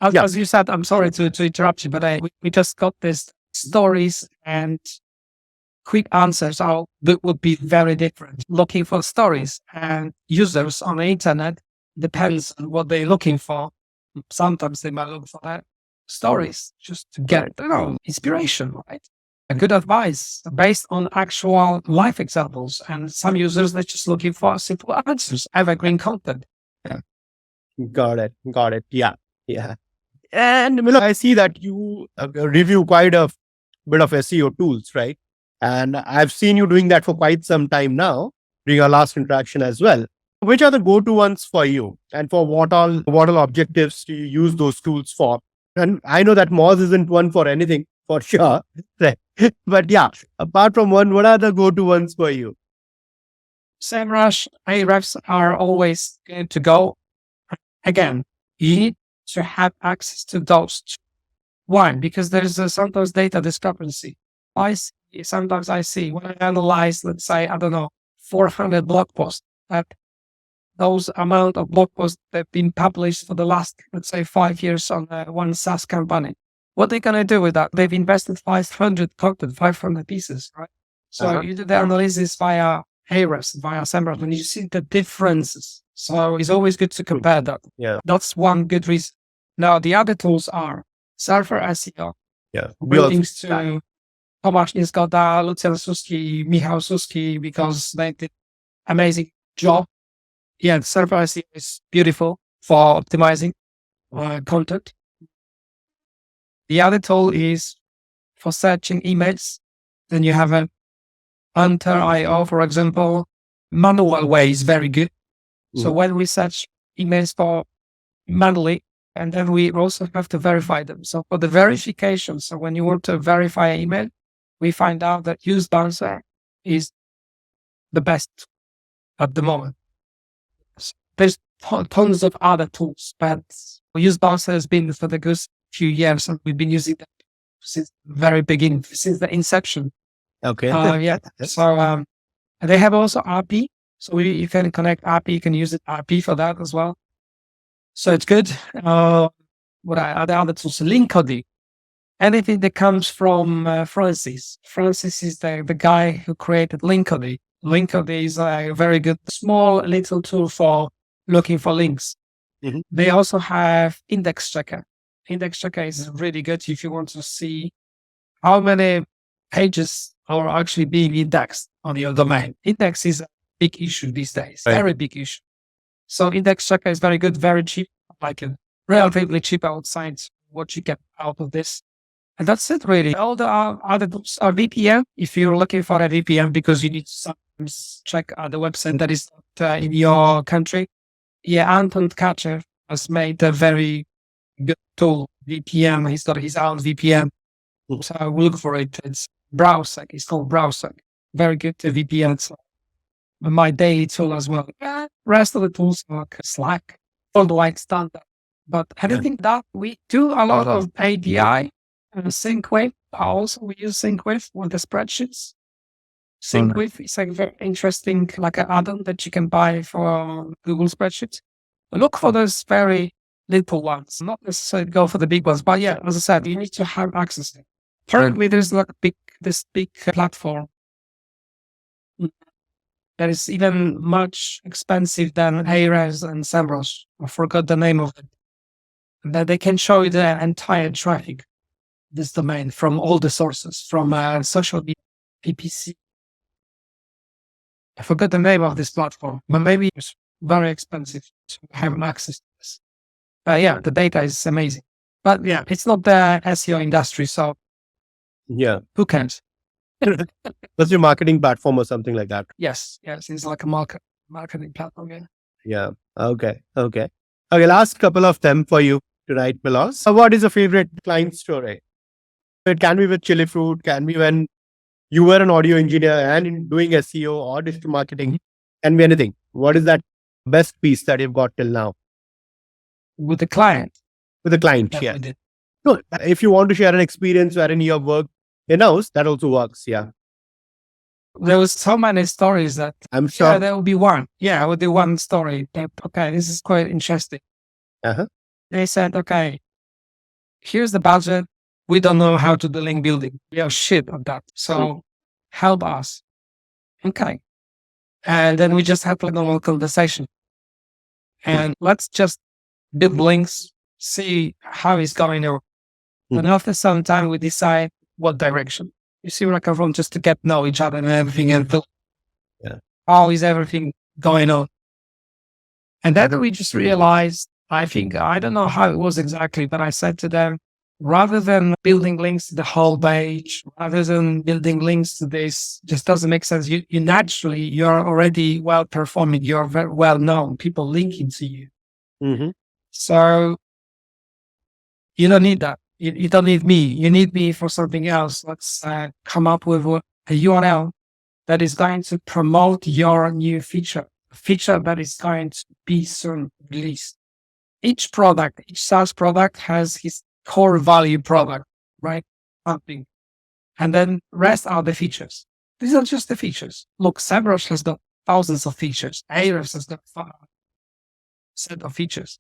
as you said, I'm sorry to interrupt you, but we just got this stories and quick answers. How that would be very different. Looking for stories and users on the internet depends on what they're looking for. Sometimes they might look for that stories just to get inspiration, right? A good advice based on actual life examples. And some users, they're just looking for simple answers, evergreen content. Yeah. Got it. Yeah. And Milosz, I see that you review quite a bit of SEO tools, right? And I've seen you doing that for quite some time now, during our last interaction as well. Which are the go-to ones for you? And for what all objectives do you use those tools for? And I know that Moz isn't one for anything, for sure. But yeah, apart from one, what are the go-to ones for you? SEMrush, Ahrefs are always going to go. Again, you need to have access to those. Why? Because there's sometimes data discrepancy. Sometimes I see when I analyze, let's say, 400 blog posts, that those amount of blog posts that have been published for the last, let's say, 5 years on one SaaS company. What they're going to do with that? They've invested 500 pieces, right? So you do the analysis via Ahrefs, via SEMrush, and you see the differences. So it's always good to compare that. Yeah. That's one good reason. Now, the other tools are Surfer SEO. Yeah. Thanks to Tomasz Niezgoda, Lucian Suski, Michał Suski, because they did amazing job. Yeah, Surfer SEO is beautiful for optimizing content. The other tool is for searching emails. Then you have Enter.io, for example. Manual way is very good. So when we search emails for manually, and then we also have to verify them. So for the verification, so when you want to verify an email, we find out that Use Bouncer is the best at the moment. So there's tons of other tools, but Use Bouncer has been for the good few years, and we've been using that since the very beginning, since the inception. Okay. So they have also API. So you can connect API, you can use it API for that as well. So it's good. What are the other tools? Linkody. Anything that comes from Francis. Francis is the guy who created Linkody. Linkody is a very good, small little tool for looking for links. They also have Index Checker. Index Checker is really good if you want to see how many pages are actually being indexed on your domain. Index is a big issue these days, very big issue. So Index Checker is very good, very cheap, like relatively cheap outside what you get out of this. And that's it really. All the other tools are VPN. If you're looking for a VPN because you need to sometimes check the website that is not in your country. Yeah, Anton Tkachev has made a very good tool, VPN. He's got his own VPN. So we'll look for it. It's Browsec. It's called Browsec. Very good VPN. my daily tool as well. Rest of the tools are like Slack, worldwide standard. But anything that we do a lot of API and sync with, also we use sync with the spreadsheets. Sync with is a very interesting like an add-on that you can buy for Google Spreadsheets. Look for those very little ones, not necessarily go for the big ones. But yeah, as I said, you need to have access to it. Currently, there's like this big platform that is even much expensive than Ahrefs and SEMrush. I forgot the name of it. That they can show you the entire traffic, this domain from all the sources, from social media, PPC. I forgot the name of this platform, but maybe it's very expensive to have access to this. But yeah, the data is amazing. But yeah, it's not the SEO industry, so Yeah. who cares? That's your marketing platform or something like that. Yes, it's like a marketing platform. Yeah. Yeah. Okay. Last couple of them for you tonight, Milosz. What is your favorite client story? It can be with Chilli Fruit, can be when you were an audio engineer and in doing SEO or digital marketing, can be anything. What is that best piece that you've got till now With the client. with the client? that Yeah. we did. No, if you want to share an experience wherein you have worked in-house, that also works. Yeah. There was so many stories that I'm sure. yeah, there will be one. Yeah, I would do one story. That, okay, this is quite interesting. Uh-huh. They said, okay, here's the budget. We don't know how to do link building. We are shit at that. So help us. Okay. And then we just had like a normal conversation. And let's just build links, see how it's going over. And after some time, we decide what direction. You see where I come from, just to get to know each other and everything, and how is everything going on. And then we just realized, I don't know how it was exactly, but I said to them, rather than building links to the whole page, rather than building links to this, just doesn't make sense. You naturally, you're already well performing. You're very well known. People linking to you. Mm-hmm. So you don't need that. You don't need me. You need me for something else. Let's come up with a URL that is going to promote your new feature, a feature that is going to be soon released. Each product, each SaaS product has his core value product, right? Something. And then rest are the features. These are just the features. Look, SEMrush has got thousands of features. Ahrefs has got a set of features.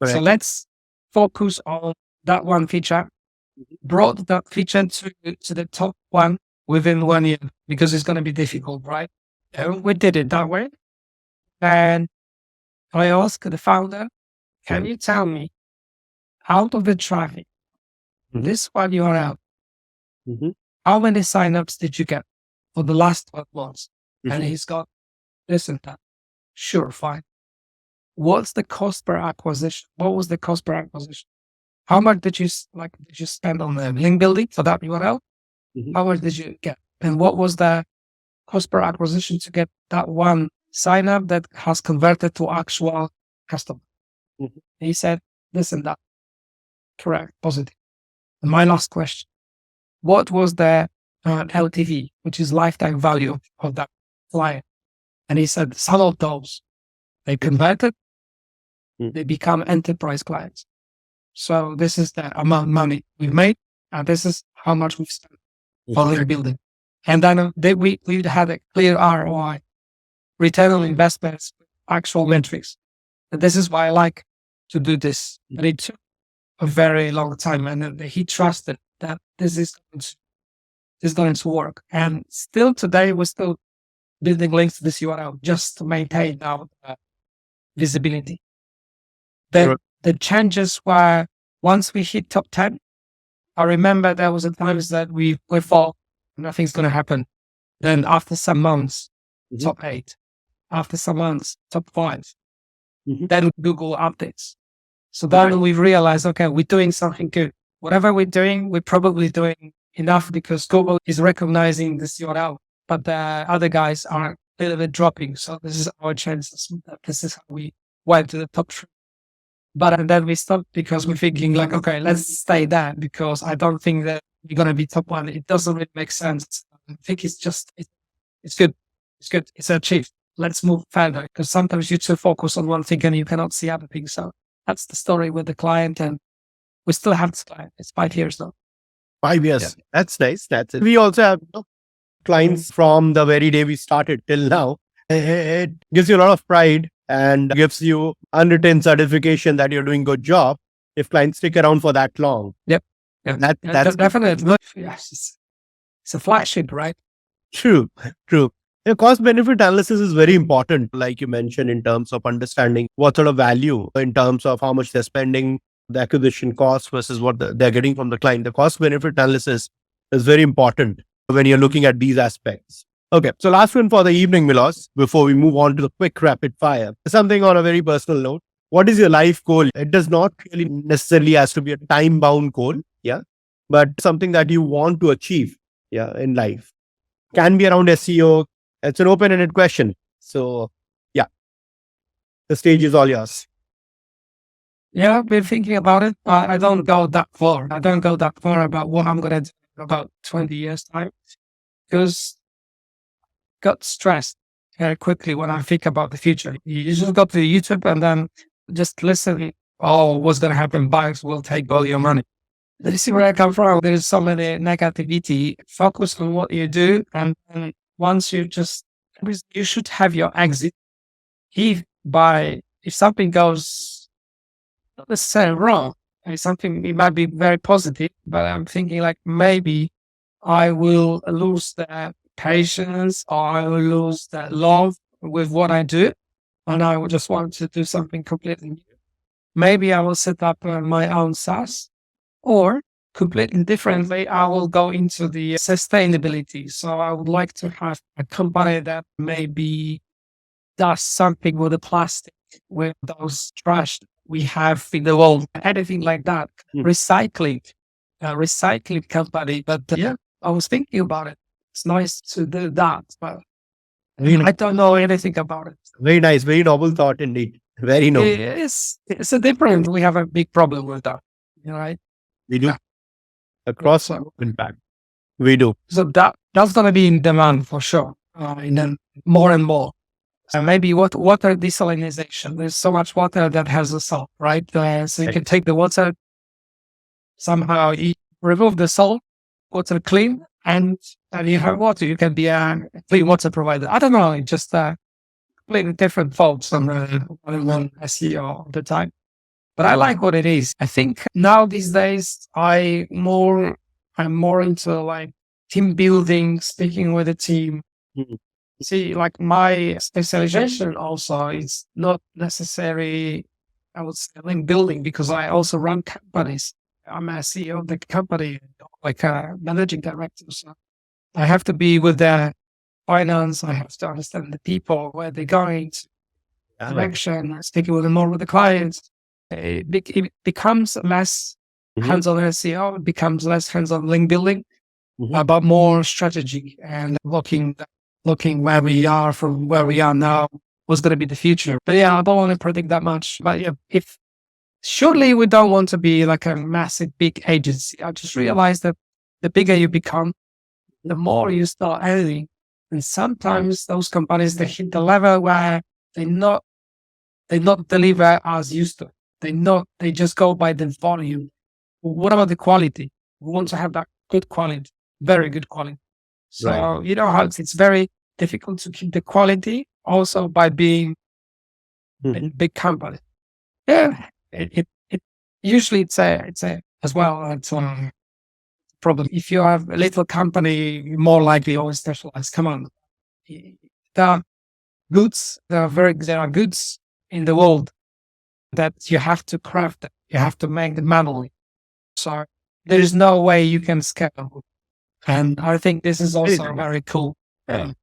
Correct. So let's focus on that one feature, brought that feature to the top one within 1 year, because it's going to be difficult, right? And we did it that way. And I asked the founder, can you tell me, out of the traffic, this one URL, how many signups did you get for the last 12 months? And he's got this and that. Sure, fine. What's the cost per acquisition? What was the cost per acquisition? How much did you spend on the link building for that URL? How much did you get? And what was the cost per acquisition to get that one sign up that has converted to actual customer? He said this and that. Correct, positive. And my last question, what was the LTV, which is lifetime value of that client? And he said some of those, they converted, they become enterprise clients. So this is the amount of money we've made, and this is how much we've spent for link building. And then we had a clear ROI, return on investments, actual metrics. And this is why I like to do this. And it took a very long time, and he trusted that this is going to work. And still today, we're still building links to this URL just to maintain our visibility. The changes were, once we hit top 10, I remember there was a times that we thought nothing's going to happen. Then after some months, top 8. After some months, top 5. Then Google updates. So then we realized, okay, we're doing something good. Whatever we're doing, we're probably doing enough because Google is recognizing this URL, but the other guys are a little bit dropping. So this is our chances. This is how we went to the top 3. But then we stopped because we're thinking like, okay, let's stay there because I don't think that we're going to be top 1. It doesn't really make sense. I think it's just, it's good. It's good. It's achieved. let's move further, because sometimes you too focus on one thing and you cannot see other things. So that's the story with the client, and we still have this client. It's 5 years now. 5 years. Yeah. That's nice. That's it. We also have clients from the very day we started till now. It gives you a lot of pride and gives you unwritten certification that you're doing good job if clients stick around for that long. Yep. Yeah. That's definitely. Yes, it's a flagship, right? true. True. Cost benefit analysis is very important, like you mentioned, in terms of understanding what sort of value, in terms of how much they're spending, the acquisition cost versus what they're getting from the client. The cost benefit analysis is very important when you're looking at these aspects. Okay, so last one for the evening, Milosz, before we move on to the quick rapid fire. Something on a very personal note. What is your life goal? It does not really necessarily has to be a time bound goal, yeah, but something that you want to achieve, yeah, in life. Can be around SEO. It's an open-ended question. So, yeah, the stage is all yours. Yeah, I've been thinking about it, but I don't go that far. I don't go that far about what I'm going to do in about 20 years' time, because I got stressed very quickly when I think about the future. You just go to YouTube and then just listen. Oh, what's going to happen? Banks will take all your money. You see where I come from? There's so many negativity. Focus on what you do, and once you should have your exit. If something goes not necessarily wrong, it's something, it might be very positive, but I'm thinking like maybe I will lose the patience, or I will lose the love with what I do, and I would just want to do something completely new. Maybe I will set up my own SaaS, or completely differently, I will go into the sustainability. So I would like to have a company that maybe does something with the plastic, with those trash we have in the world, anything like that. Recycling, a recycling company. But yeah, I was thinking about it. It's nice to do that, but I don't know anything about it. Very nice, very noble thought indeed. Very noble. It's a different. We have a big problem with that, right? We do. Across impact. We do. So that's going to be in demand for sure. And then more and more. Maybe water desalinization. There's so much water that has a salt, right? So you can take the water, somehow remove the salt, water clean, and you have water. You can be a clean water provider. I don't know. It's just completely different thoughts on one SEO all the time. But I like what it is. I think now these days I'm more into like team building, speaking with a team. See, like my specialization also is not necessary, I would say, link building, because I also run companies. I'm a CEO of the company, like a managing director. So I have to be with the finance. I have to understand the people, where they're going, direction, speaking with them more with the clients. It becomes less hands-on SEO, it becomes less hands-on link building, but more strategy and looking where we are from where we are now, what's going to be the future. But yeah, I don't want to predict that much. But yeah, surely we don't want to be like a massive big agency. I just realized that the bigger you become, the more you start earning. And sometimes those companies, they hit the level where they not deliver as used to. They just go by the volume. What about the quality? We want to have that good quality, very good quality. So you know how it's very difficult to keep the quality also by being a big company. Yeah, it usually it's a as well. It's a problem. If you have a little company, you're more likely always specialized. Come on, there are goods. There are goods in the world that you have to craft them. You have to make them manually. So there is no way you can scale. And I think this is also very cool. Yeah.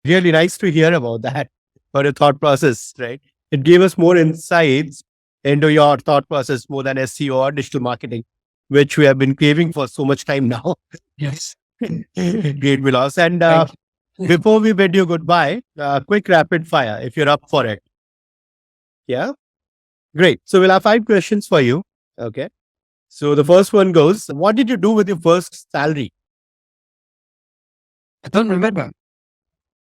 Really nice to hear about that, or your thought process, right? It gave us more insights into your thought process more than SEO or digital marketing, which we have been craving for so much time now. Yes. Great, Milosz. And before we bid you goodbye, quick rapid fire, if you're up for it. Yeah? Great. So we'll have 5 questions for you. Okay. So the first one goes, what did you do with your first salary? I don't remember.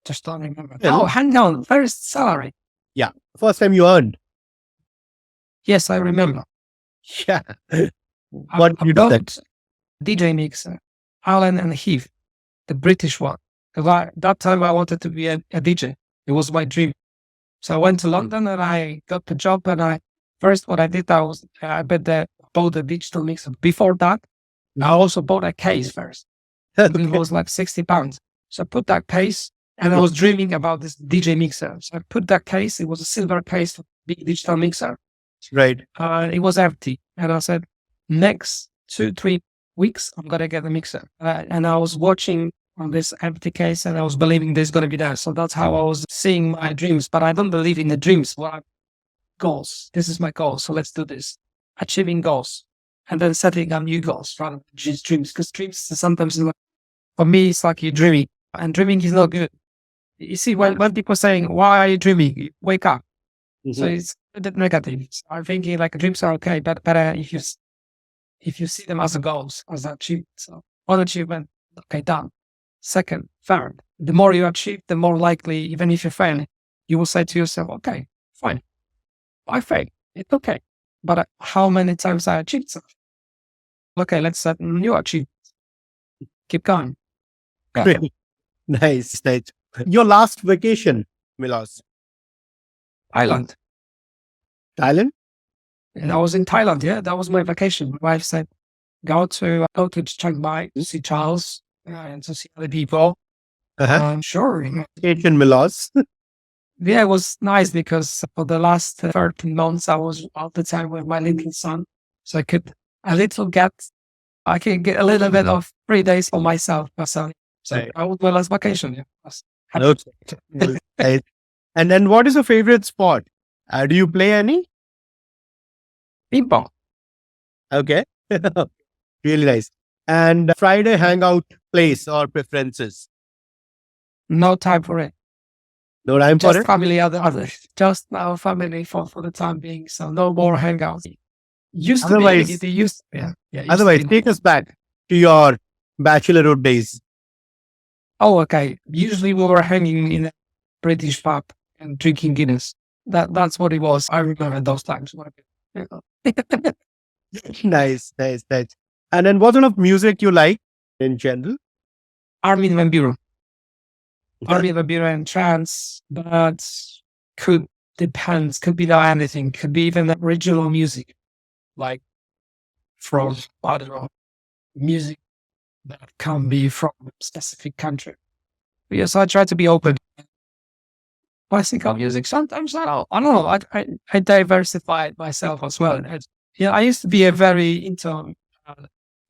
Just don't remember. Well- Oh, hang on. First salary. Yeah. First time you earned. Yes, I remember. Yeah. I What did you do then? bought DJ mixer, Allen and Heath, the British one. Because that time I wanted to be a DJ. It was my dream. So I went to London and I got the job. And what I did, I bought a digital mixer. Before that, I also bought a case first. It was like £60. So I put that case and I was dreaming about this DJ mixer. So I put that case. It was a silver case, big digital mixer. Right. It was empty. And I said, next 2-3 weeks, I'm going to get the mixer. And I was watching on this empty case and I was believing this is going to be there. So that's how I was seeing my dreams. But I don't believe in the dreams. Well, goals. This is my goal. So let's do this. Achieving goals. And then setting up new goals rather than just dreams. Because dreams sometimes, for me, it's like you're dreaming. And dreaming is not good. You see, when people are saying, why are you dreaming? Wake up. So it's a bit negative. So I'm thinking like dreams are okay, but better if you see them as a goals, as achievement. So one achievement, okay, done. Second, third. The more you achieve, the more likely, even if you fail, you will say to yourself, okay, fine. I failed. It's okay. But how many times I achieved something? Okay, let's set new achievements. Keep going. Yeah. Great. Nice. Your last vacation, Milosz? Thailand. Thailand? And I was in Thailand. Yeah, that was my vacation. My wife said, go to Chiang Mai to see Charles and to see other people. Sure. Vacation, Milosz. Yeah, it was nice because for the last 13 months, I was all the time with my little son. So I can get a little bit of 3 days for myself. So I was my last vacation. Yeah. Okay. And then what is your favorite sport? Do you play any? Ping pong. Okay. Really nice. And Friday hangout place or preferences? No time for it. No time for Just it? family, others. Just our family for the time being. So no more hangouts. Otherwise, Otherwise, take us back to your bachelorhood days. Oh, okay. Usually we were hanging in a British pub and drinking Guinness. That's what it was. I remember those times. Nice. And then what sort of music you like in general? Armin van Buuren. Armin van Buuren and trance, but could be not anything. Could be even original music, like from, I don't know, music that can be from a specific country. But yes, I try to be open. Classical music, sometimes I don't know. I diversified myself as well. I used to be a very into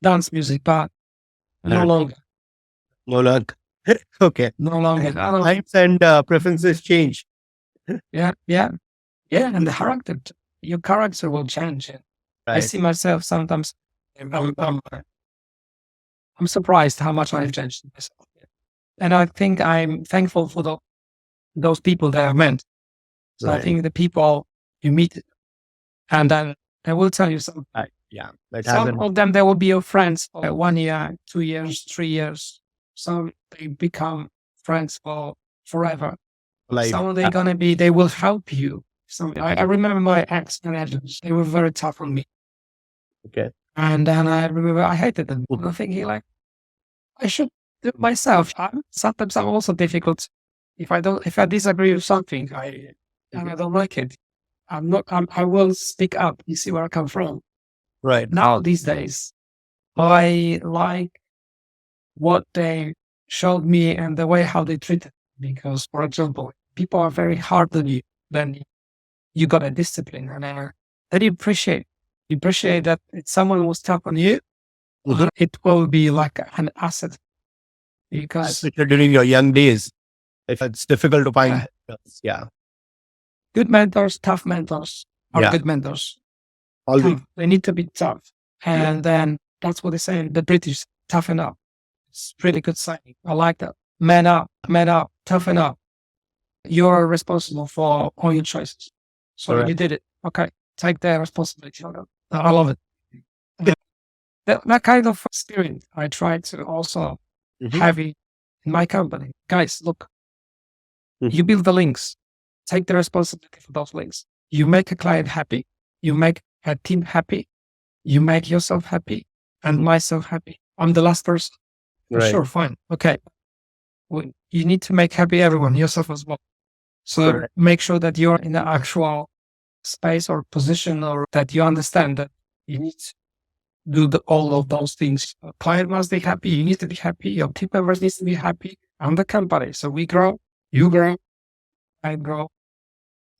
dance music, but no longer. No luck. Okay. No longer. I don't know. Times and preferences change. Yeah. And your character will change. I Right. see myself sometimes. I'm surprised how much I've changed myself. And I think I'm thankful for those people that I've met. So I Right. think the people you meet, and then they will tell you something. Yeah. That Some hasn't. of them, they will be your friends for 1 year, 2 years, 3 years. Some they become friends for forever. Life. Some they will help you. I remember my ex-managers, they were very tough on me. Okay. And then I remember I hated them. I'm thinking like, I should do it myself. Sometimes I'm also difficult. If I disagree with something, and I don't like it, I will speak up. You see where I come from. Right. Now these days, I like what they showed me and the way how they treated me. Because, for example, people are very hard on you, then you got a discipline, and then you appreciate that if someone was tough on you, Mhm. it will be like an asset. Because Especially during your young days, if it's difficult to find. Yeah. good mentors, tough mentors are Yeah. good mentors. Always. Tough. They need to be tough. And then that's what they say. The British, toughen up. It's really good saying. I like that. Man up, toughen up. You're responsible for all your choices. So Correct. you did it. Okay. Take the responsibility. I love it. That kind of spirit I try to also Mhm. have it in my company. Guys, look, You build the links. Take the responsibility for those links. You make a client happy. You make a team happy. You make yourself happy and myself happy. I'm the last person. Right. Sure, fine. Okay. You need to make happy everyone, yourself as well. So Correct. make sure that you're in the actual space or position, or that you understand that you need to do all of those things. A client must be happy. You need to be happy. Your team members need to be happy. And the company. So we grow, you grow, I grow.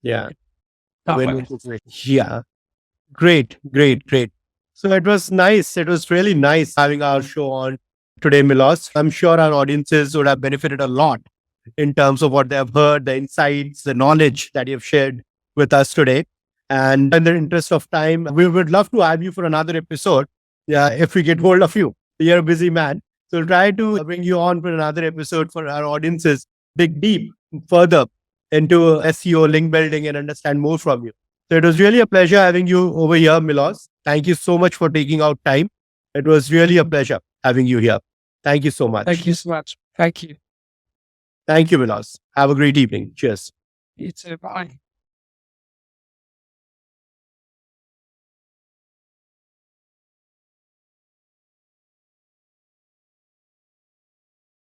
Yeah. That way. Win-win situation. Yeah. Great. So it was nice. It was really nice having our show on today, Milosz. I'm sure our audiences would have benefited a lot in terms of what they have heard, the insights, the knowledge that you've shared with us today. And in the interest of time, we would love to have you for another episode. Yeah, if we get hold of you. You're a busy man. So we'll try to bring you on for another episode for our audiences, dig deep further into SEO, link building, and understand more from you. So it was really a pleasure having you over here, Milosz. Thank you so much for taking out time. It was really a pleasure having you here. Thank you so much. Thank you so much. Thank you. Thank you, Milosz. Have a great evening. Cheers. You too. Bye.